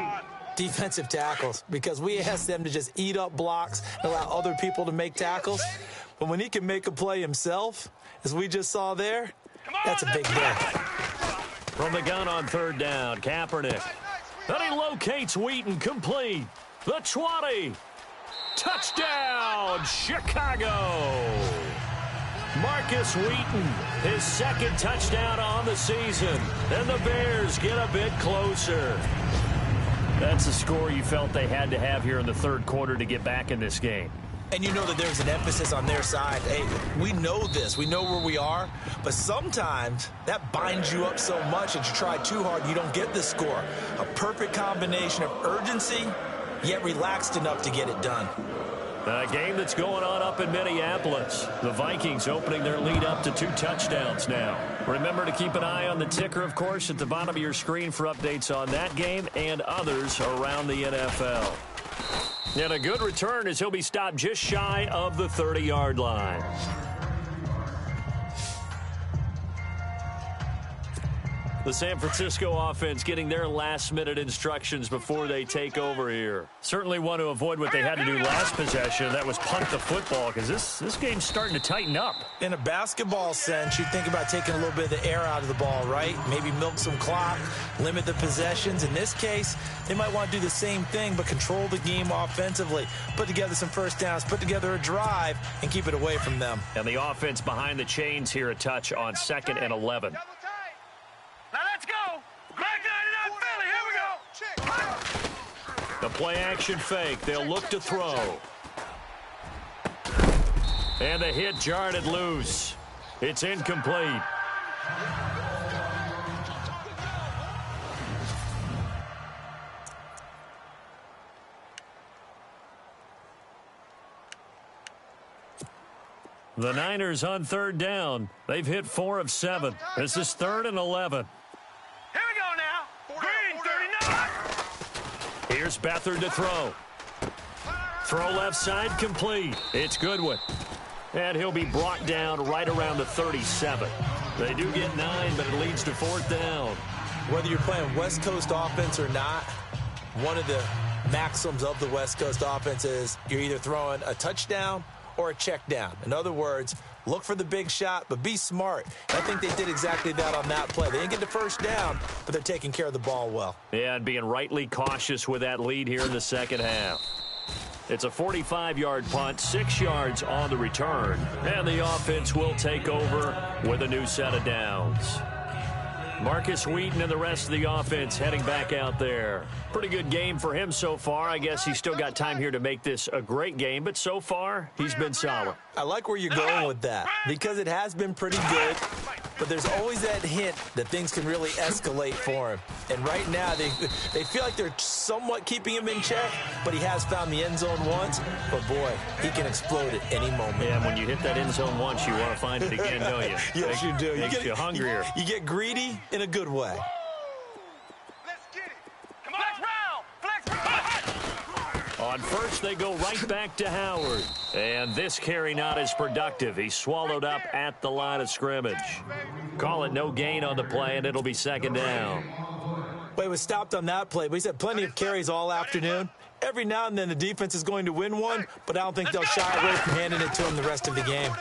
defensive tackles, because we ask them to just eat up blocks and allow other people to make tackles. But when he can make a play himself, as we just saw there, that's a big deal. From the gun on third down, Kaepernick. Then he locates Wheaton, complete. The 20. Touchdown, Chicago. Marcus Wheaton, his second touchdown on the season. And the Bears get a bit closer. That's a score you felt they had to have here in the third quarter to get back in this game. And you know that there's an emphasis on their side. Hey, we know this. We know where we are. But sometimes that binds you up so much that you try too hard, you don't get the score. A perfect combination of urgency, yet relaxed enough to get it done. A game that's going on up in Minneapolis. The Vikings opening their lead up to 2 touchdowns now. Remember to keep an eye on the ticker, of course, at the bottom of your screen for updates on that game and others around the NFL. And a good return as he'll be stopped just shy of the 30-yard line. The San Francisco offense getting their last-minute instructions before they take over here. Certainly want to avoid what they had to do last possession. That was punt the football, because this game's starting to tighten up. In a basketball sense, you think about taking a little bit of the air out of the ball, right? Maybe milk some clock, limit the possessions. In this case, they might want to do the same thing, but control the game offensively. Put together some first downs, put together a drive, and keep it away from them. And the offense behind the chains here a touch on 2nd and 11. Now let's go. Black 99 Philly. Here we go. The play-action fake. They'll look to throw. And the hit jarred it loose. It's incomplete. The Niners on third down. They've hit 4 of 7. This is 3rd and 11. Here we go now. Green 39. Here's Beathard to throw. Throw left side complete. It's Goodwin. And he'll be brought down right around the 37. They do get 9, but it leads to 4th down. Whether you're playing West Coast offense or not, one of the maxims of the West Coast offense is you're either throwing a touchdown or a check down. In other words, look for the big shot, but be smart. I think they did exactly that on that play. They didn't get the first down, but they're taking care of the ball well. Yeah, and being rightly cautious with that lead here in the second half. It's a 45-yard punt, 6 yards on the return, and the offense will take over with a new set of downs. Marcus Wheaton and the rest of the offense heading back out there. Pretty good game for him so far. I guess he's still got time here to make this a great game, but so far, he's been solid. I like where you're going with that because it has been pretty good, but there's always that hint that things can really escalate for him. And right now, they feel like they're somewhat keeping him in check, but he has found the end zone once. But, boy, he can explode at any moment. Yeah, when you hit that end zone once, you want to find it again, don't you? Yes, you do. Makes you hungrier. You get greedy in a good way. Let's get it. Come on. Flex round. On first, they go right back to Howard. And this carry not as productive. He's swallowed up at the line of scrimmage. Call it no gain on the play, and it'll be 2nd down. Well, he was stopped on that play, but he's had plenty of carries all afternoon. Every now and then the defense is going to win one, but I don't think they'll shy away from handing it to him the rest of the game.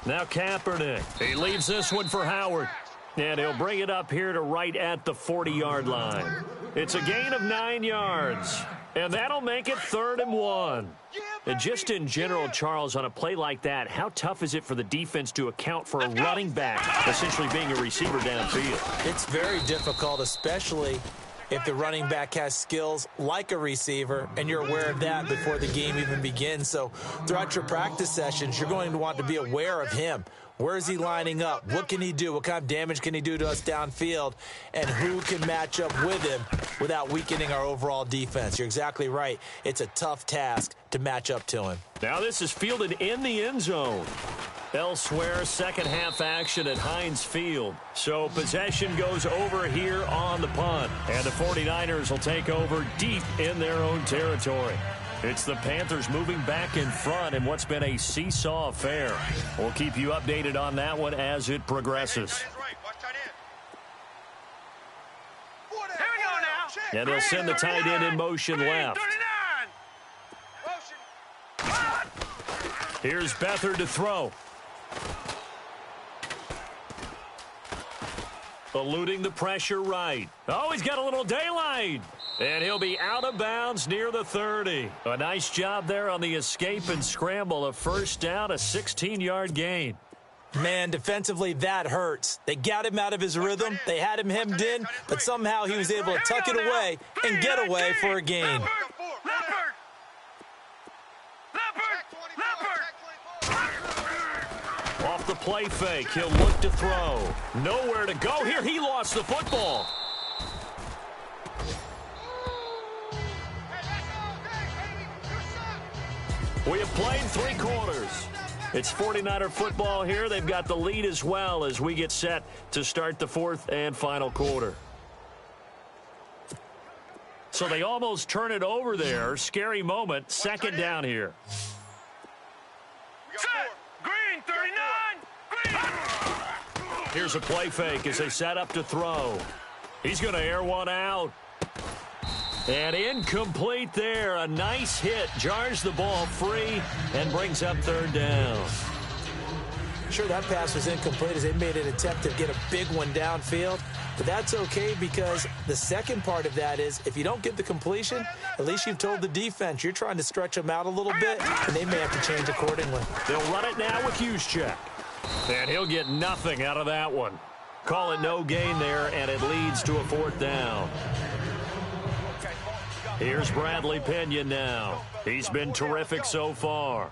Now Kaepernick. He leaves this one for Howard. And he'll bring it up here to right at the 40-yard line. It's a gain of 9 yards. And that'll make it 3rd and 1. And just in general, Charles, on a play like that, how tough is it for the defense to account for a running back essentially being a receiver downfield? It's very difficult, especially if the running back has skills like a receiver, and you're aware of that before the game even begins. So throughout your practice sessions, you're going to want to be aware of him. Where is he lining up? What can he do? What kind of damage can he do to us downfield? And who can match up with him without weakening our overall defense? You're exactly right. It's a tough task to match up to him. Now this is fielded in the end zone. Elsewhere, second half action at Heinz Field. So possession goes over here on the punt. And the 49ers will take over deep in their own territory. It's the Panthers moving back in front in what's been a seesaw affair. We'll keep you updated on that one as it progresses. And they'll send the tight end in motion left. Here's Beathard to throw. Eluding the pressure right. Oh, he's got a little daylight. And he'll be out of bounds near the 30. A nice job there on the escape and scramble. A first down, a 16-yard gain. Man, defensively, that hurts. They got him out of his rhythm. They had him hemmed in, but somehow he was able to tuck it away and get away for a gain. Off the play fake, he'll look to throw. Nowhere to go here. He lost the football. We have played 3 quarters. It's 49er football here. They've got the lead as well as we get set to start the 4th and final quarter. So they almost turn it over there. Scary moment. 2nd down here. Green 39. Green. Here's a play fake as they set up to throw. He's going to air one out. And incomplete there. A nice hit. Jars the ball free and brings up 3rd down. Sure, that pass was incomplete as they made an attempt to get a big one downfield. But that's okay because the second part of that is if you don't get the completion, at least you've told the defense you're trying to stretch them out a little bit, and they may have to change accordingly. They'll run it now with Juszczyk. And he'll get nothing out of that one. Call it no gain there, and it leads to a 4th down. Here's Bradley Pinion now. He's been terrific so far.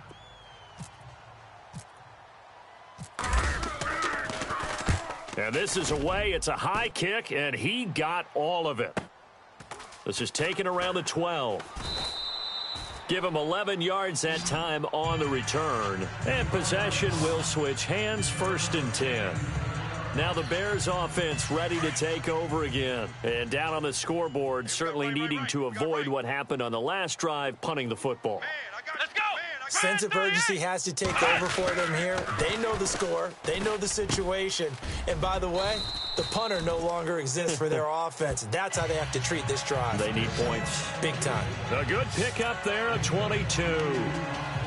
And this is away. It's a high kick, and he got all of it. This is taken around the 12. Give him 11 yards that time on the return. And possession will switch hands, 1st and 10. Now the Bears offense ready to take over again. And down on the scoreboard, certainly needing to avoid what happened on the last drive, punting the football. Let's go. Sense of urgency has to take over for them here. They know the score. They know the situation. And by the way, the punter no longer exists for their offense. That's how they have to treat this drive. They need points. Big time. A good pickup there at 22.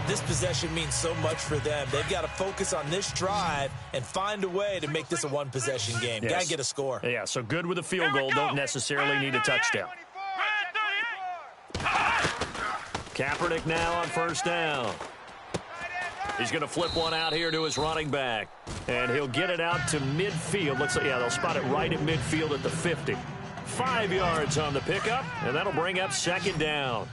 This possession means so much for them. They've got to focus on this drive and find a way to make this a one-possession game. Yes. Got to get a score. Yeah, so good with a field goal. Don't necessarily need a touchdown. Kaepernick now on 1st down. He's going to flip one out here to his running back. And he'll get it out to midfield. Looks like, yeah, they'll spot it right at midfield at the 50. 5 yards on the pickup, and that'll bring up 2nd down.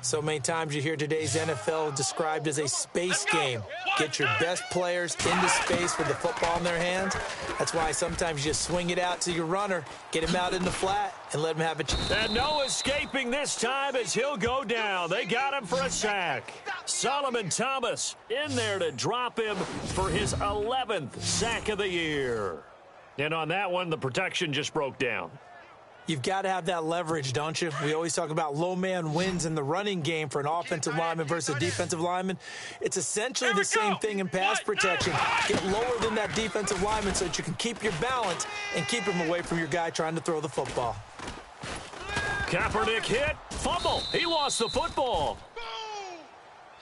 So many times you hear today's NFL described as a space game. Get your best players into space with the football in their hands. That's why sometimes you just swing it out to your runner, get him out in the flat, and let him have a chance. And no escaping this time as he'll go down. They got him for a sack. Solomon Thomas in there to drop him for his 11th sack of the year. And on that one, the protection just broke down. You've got to have that leverage, don't you? We always talk about low man wins in the running game for an offensive lineman versus a defensive lineman. It's essentially the same thing in pass protection. Get lower than that defensive lineman so that you can keep your balance and keep him away from your guy trying to throw the football. Kaepernick hit, fumble. He lost the football. Boom!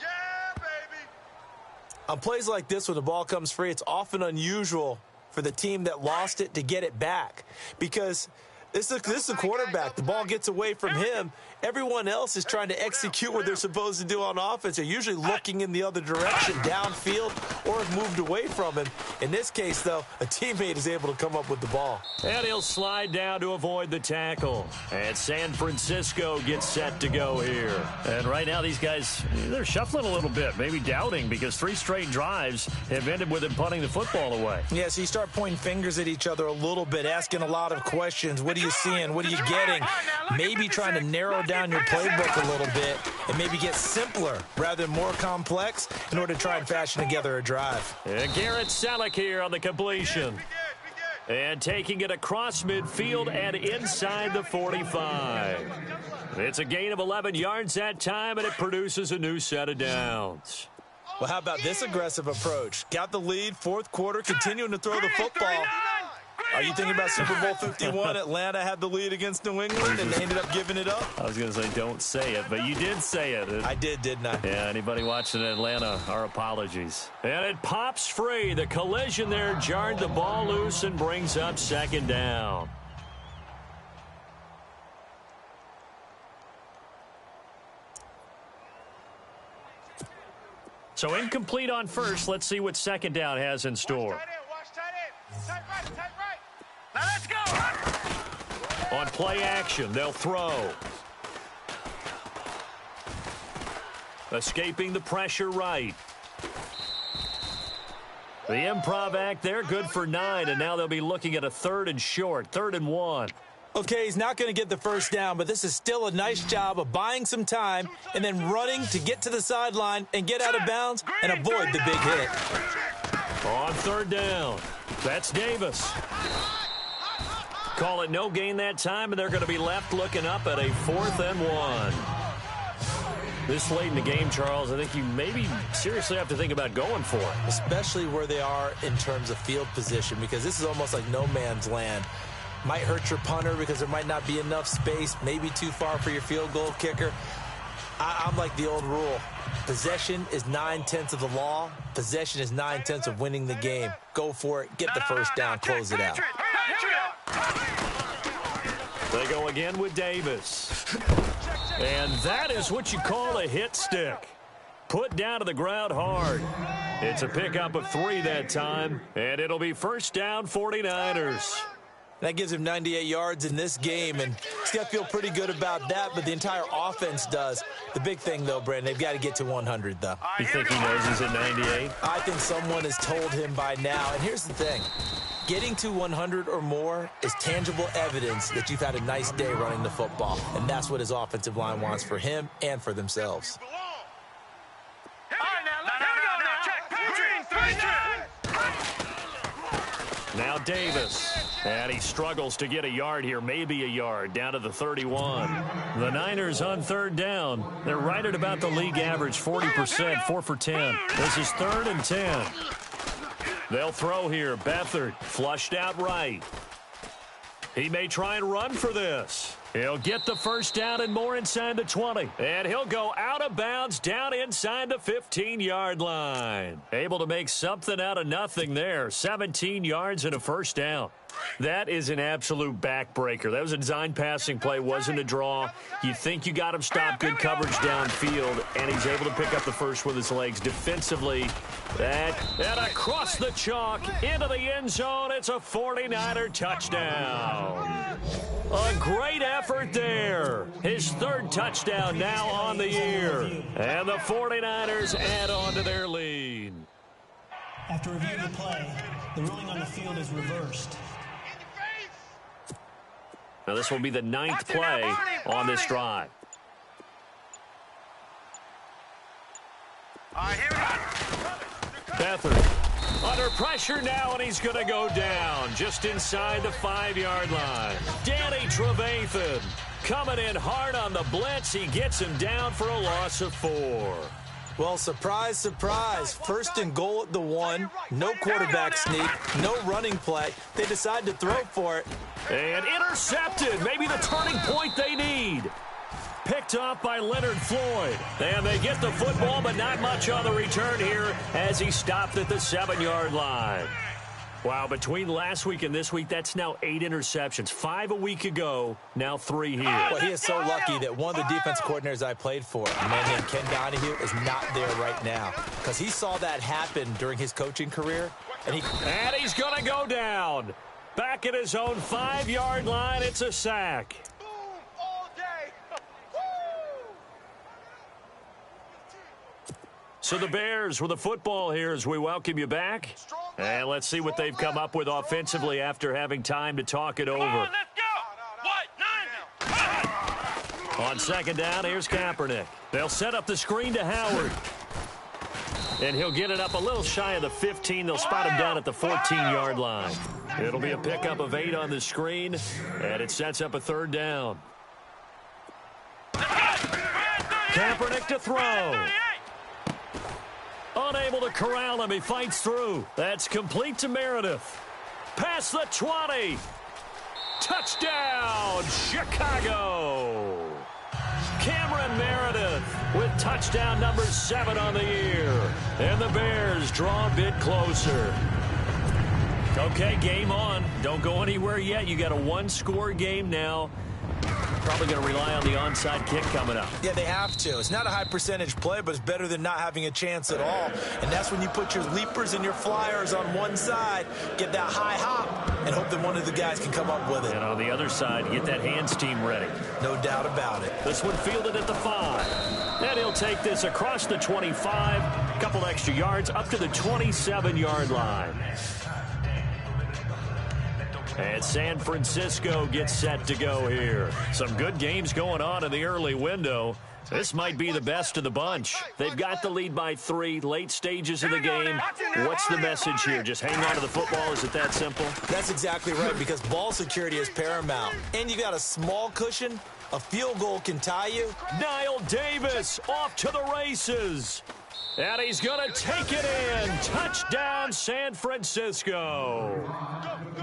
Yeah, baby! On plays like this, when the ball comes free, it's often unusual for the team that lost it to get it back because this is a quarterback. The ball gets away from him. Everyone else is trying to execute what they're supposed to do on offense. They're usually looking in the other direction, downfield, or have moved away from him. In this case, though, a teammate is able to come up with the ball. And he'll slide down to avoid the tackle. And San Francisco gets set to go here. And right now, these guys, they're shuffling a little bit, maybe doubting, because 3 straight drives have ended with him punting the football away. Yeah, so you start pointing fingers at each other a little bit, asking a lot of questions. What are you seeing? What are you getting? Maybe trying to narrow down your playbook a little bit and maybe get simpler rather than more complex in order to try and fashion together a drive. And Garrett Selleck here on the completion. And taking it across midfield and inside the 45. It's a gain of 11 yards that time, and it produces a new set of downs. Well, how about this aggressive approach? Got the lead, 4th quarter, continuing to throw the football. Are you thinking about Super Bowl 51? Atlanta had the lead against New England, and they ended up giving it up? I was going to say don't say it, but you did say it. I did, didn't I? Yeah, anybody watching Atlanta, our apologies. And it pops free. The collision there jarred the ball loose and brings up 2nd down. So incomplete on first. Let's see what 2nd down has in store. Watch tight end. Tight right, tight right. Now let's go. On play action, they'll throw. Escaping the pressure right. The improv act there, good for 9, and now they'll be looking at a 3rd and short, 3rd and 1. Okay, he's not going to get the first down, but this is still a nice job of buying some time and then running to get to the sideline and get out of bounds and avoid the big hit. On 3rd down, that's Davis. Call it no gain that time, and they're going to be left looking up at a 4th and 1. This late in the game, Charles, I think you maybe seriously have to think about going for it. Especially where they are in terms of field position, because this is almost like no man's land. Might hurt your punter because there might not be enough space, maybe too far for your field goal kicker. I'm like the old rule. Possession is 9/10 of the law. Possession is 9/10 of winning the game. Go for it. Get the first down. Close it out. They go again with Davis. And that is what you call a hit stick. Put down to the ground hard. It's a pickup of 3 that time, and it'll be 1st down 49ers. That gives him 98 yards in this game, and he's got to feel pretty good about that, but the entire offense does. The big thing, though, Brandon, they've got to get to 100, though. You think he knows he's at 98? I think someone has told him by now, and here's the thing. Getting to 100 or more is tangible evidence that you've had a nice day running the football, and that's what his offensive line wants for him and for themselves. Now Davis, and he struggles to get a yard here, maybe a yard, down to the 31. The Niners on third down. They're right at about the league average, 40%, 4 for 10. This is 3rd and 10. They'll throw here. Beathard flushed out right. He may try and run for this. He'll get the first down and more inside the 20. And he'll go out of bounds down inside the 15-yard line. Able to make something out of nothing there. 17 yards and a first down. That is an absolute backbreaker. That was a design passing play, wasn't a draw. You think you got him stopped, good coverage downfield, and he's able to pick up the first with his legs. Defensively, and across the chalk, into the end zone, it's a 49er touchdown. A great effort there. His 3rd touchdown now on the year. And the 49ers add on to their lead. After reviewing the play, the ruling on the field is reversed. Now this will be the 9th play on this drive. Beathard under pressure now, and he's going to go down just inside the 5-yard line. Danny Trevathan coming in hard on the blitz. He gets him down for a loss of 4. Well, surprise, surprise. 1st and goal at the 1. No quarterback sneak. No running play. They decide to throw for it. And intercepted. Maybe the turning point they need. Picked off by Leonard Floyd. And they get the football, but not much on the return here as he stopped at the 7-yard line. Wow, between last week and this week, that's now 8 interceptions. 5 a week ago, now 3 here. Well, he is so lucky that one of the defense coordinators I played for, a man named Ken Donahue, is not there right now. Because he saw that happen during his coaching career. And he's going to go down. Back at his own 5-yard line, it's a sack. So the Bears with the football here as we welcome you back. And let's see what they've come up with offensively after having time to talk it over. Let's go. On 2nd down, here's Kaepernick. They'll set up the screen to Howard. And he'll get it up a little shy of the 15. They'll spot him down at the 14-yard line. It'll be a pickup of 8 on the screen, and it sets up a 3rd down. Kaepernick to throw. Unable to corral him. He fights through. That's complete to Meredith. Past the 20. Touchdown, Chicago. Cameron Meredith with touchdown number 7 on the year. And the Bears draw a bit closer. Okay, game on. Don't go anywhere yet. You got a 1-score game now. Probably going to rely on the onside kick coming up. Yeah, they have to. It's not a high percentage play, but it's better than not having a chance at all. And that's when you put your leapers and your flyers on one side, get that high hop, and hope that one of the guys can come up with it. And on the other side, get that hands team ready. No doubt about it. This one fielded at the 5. And he'll take this across the 25, a couple extra yards, up to the 27-yard line. And San Francisco gets set to go here. Some good games going on in the early window. This might be the best of the bunch. They've got the lead by 3, late stages of the game. What's the message here? Just hang on to the football? Is it that simple? That's exactly right, because ball security is paramount. And you got a small cushion. A field goal can tie you. Niall Davis off to the races. And he's going to take it in. Touchdown, San Francisco.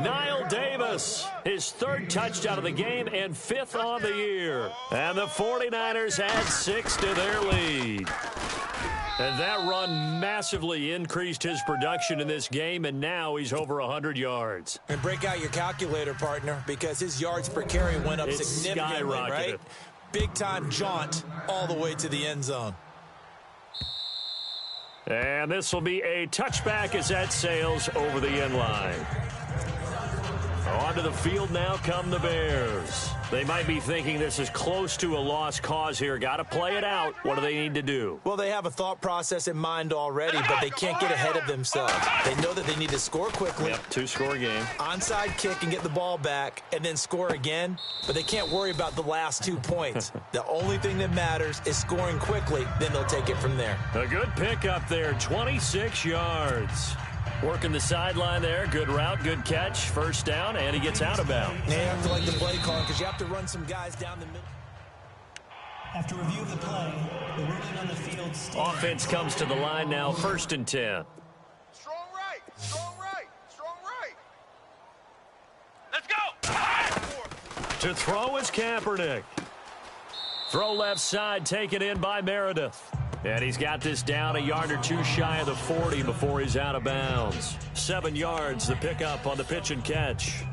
Niall Davis, his 3rd touchdown of the game and 5th on the year. And the 49ers add 6 to their lead. And that run massively increased his production in this game, and now he's over 100 yards. And break out your calculator, partner, because his yards per carry went up significantly, right? Big-time jaunt all the way to the end zone. And this will be a touchback as that sails over the end line. Onto the field now come the Bears. They might be thinking this is close to a lost cause here. Got to play it out. What do they need to do? Well, they have a thought process in mind already, but they can't get ahead of themselves. They know that they need to score quickly. Yep, two-score game. Onside kick and get the ball back and then score again, but they can't worry about the last 2 points. The only thing that matters is scoring quickly, then they'll take it from there. A good pickup there, 26 yards. Working the sideline there. Good route, good catch. First down, and he gets out of bounds. You have to like the play call because you have to run some guys down the middle. After review of the play, the ruling on the field stands. Offense comes to the line now, 1st and 10. Strong right. Strong right. Strong right. Let's go. To throw is Kaepernick. Throw left side, taken in by Meredith. And he's got this down a yard or 2 shy of the 40 before he's out of bounds. 7 yards, the pickup on the pitch and catch.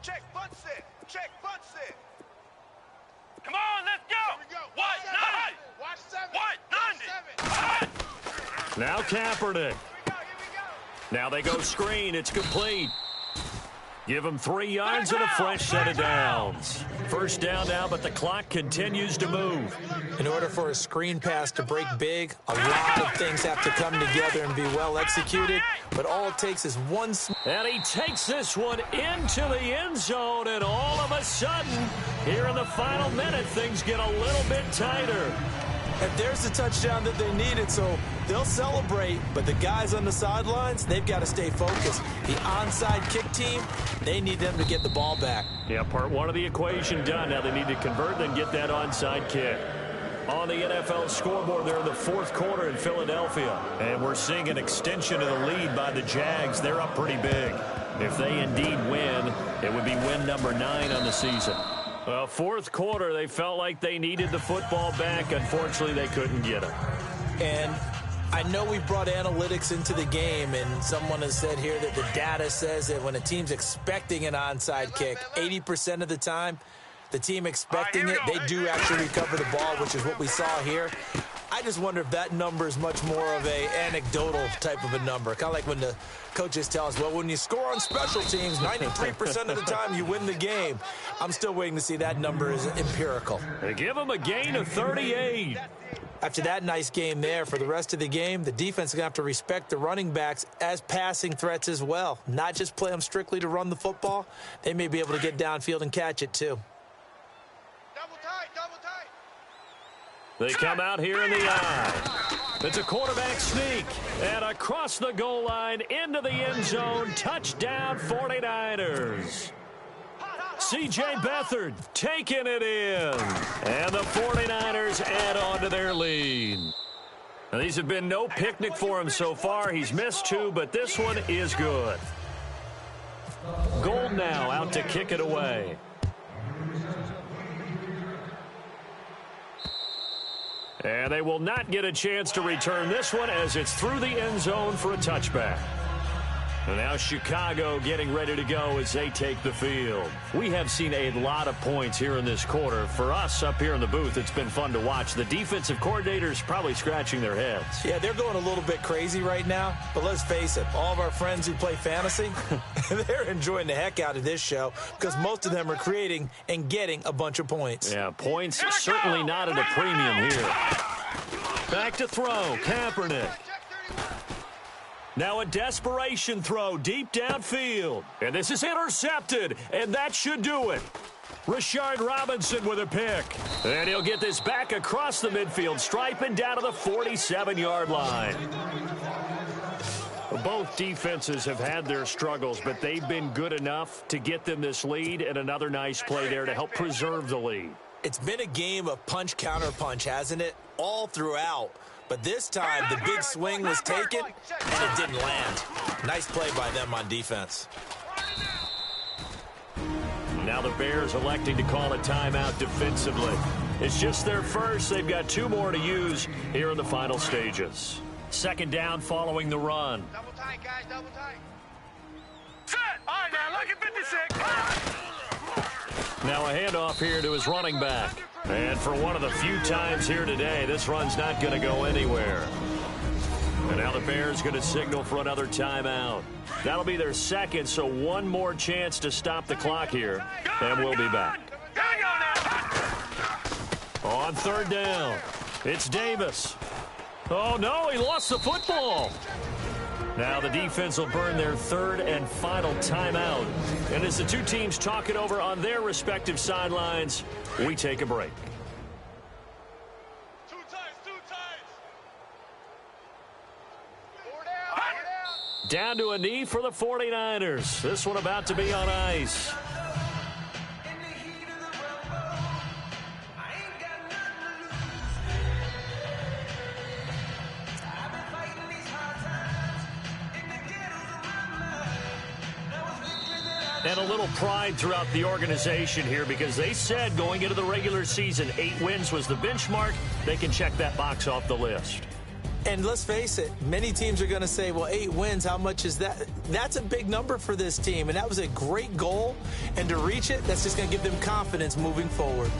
Check, bunt set. Check, bunt set. Come on, let's go. Here we go. What? Watch 7. What? 90. Now Kaepernick. Here we go. Now they go screen. It's complete. Give him 3 yards and a fresh set of downs. First down now, but the clock continues to move. In order for a screen pass to break big, a lot of things have to come together and be well executed, but all it takes is one. And he takes this one into the end zone, and all of a sudden, here in the final minute, things get a little bit tighter. And there's the touchdown that they needed, so they'll celebrate. But the guys on the sidelines, they've got to stay focused. The onside kick team, they need them to get the ball back. Yeah, part one of the equation done. Now they need to convert and get that onside kick. On the NFL scoreboard, they're in the 4th quarter in Philadelphia. And we're seeing an extension of the lead by the Jags. They're up pretty big. If they indeed win, it would be win number 9 on the season. 4th quarter, they felt like they needed the football back. Unfortunately, they couldn't get it. And I know we brought analytics into the game, and someone has said here that the data says that when a team's expecting an onside kick, 80% of the time, the team expecting it, they do actually recover the ball, which is what we saw here. I just wonder if that number is much more of a anecdotal type of a number. Kind of like when the coaches tell us, well, when you score on special teams, 93% of the time you win the game. I'm still waiting to see that number is empirical. They give them a gain of 38. After that nice game there, for the rest of the game, the defense is going to have to respect the running backs as passing threats as well. Not just play them strictly to run the football. They may be able to get downfield and catch it too. Double tight. Double tight. They come out here in the eye. It's a quarterback sneak. And across the goal line into the end zone. Touchdown 49ers. C.J. Beathard taking it in. And the 49ers add on to their lead. Now, these have been no picnic for him so far. He's missed 2, but this one is good. Gold now out to kick it away. And they will not get a chance to return this one as it's through the end zone for a touchback. And now Chicago getting ready to go as they take the field. We have seen a lot of points here in this quarter. For us up here in the booth, it's been fun to watch. The defensive coordinators probably scratching their heads. Yeah, they're going a little bit crazy right now. But let's face it, all of our friends who play fantasy, they're enjoying the heck out of this show because most of them are creating and getting a bunch of points. Yeah, points certainly not at a premium here. Back to throw, Kaepernick. Now a desperation throw deep downfield. And this is intercepted, and that should do it. Rashard Robinson with a pick. And he'll get this back across the midfield stripe and down to the 47-yard line. Both defenses have had their struggles, but they've been good enough to get them this lead, and another nice play there to help preserve the lead. It's been a game of punch-counter-punch, hasn't it? All throughout. But this time, the big swing was taken, and it didn't land. Nice play by them on defense. Now the Bears electing to call a timeout defensively. It's just their first. They've got 2 more to use here in the final stages. Second down following the run. Double tight, guys. Double tight. Set. All right, now look at 56. Now a handoff here to his running back. And for one of the few times here today, this run's not going to go anywhere. And now the Bears going to signal for another timeout. That'll be their second, so one more chance to stop the clock here, and we'll be back. On third down, it's Davis. Oh, no, he lost the football. Now the defense will burn their third and final timeout. And as the two teams talk it over on their respective sidelines, we take a break. Two times. Down to a knee for the 49ers. This one about to be on ice. And a little pride throughout the organization here because they said going into the regular season, 8 wins was the benchmark. They can check that box off the list. And let's face it, many teams are going to say, well, 8 wins, how much is that? That's a big number for this team, and that was a great goal. And to reach it, that's just going to give them confidence moving forward.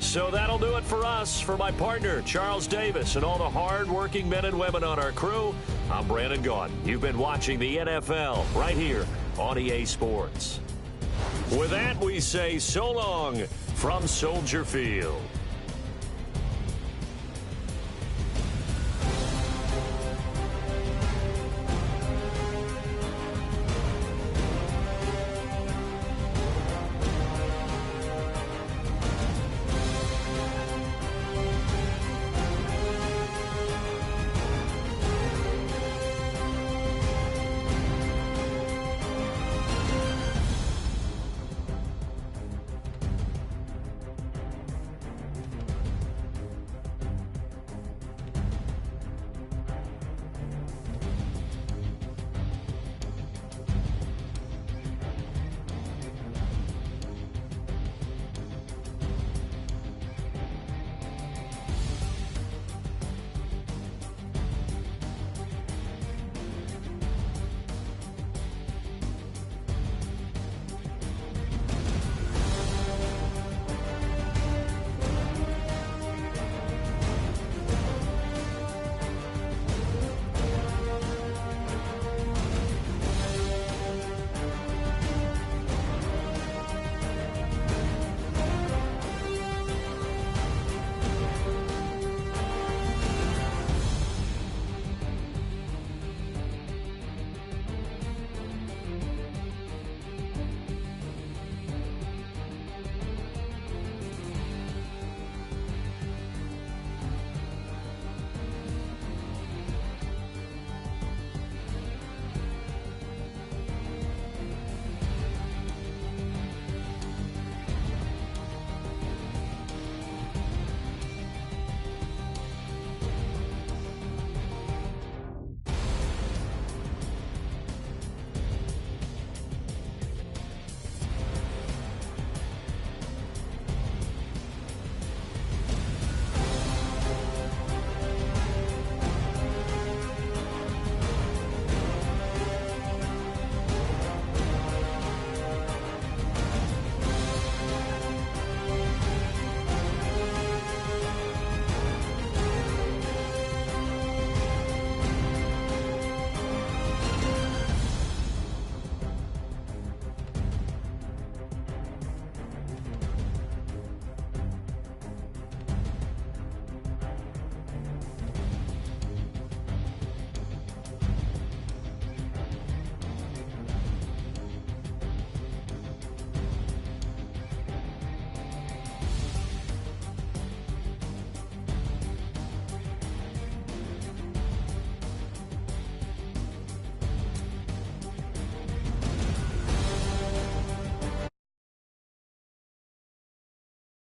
So that'll do it for us. For my partner, Charles Davis, and all the hard-working men and women on our crew, I'm Brandon Gaudin. You've been watching the NFL right here on EA Sports. With that, we say so long from Soldier Field.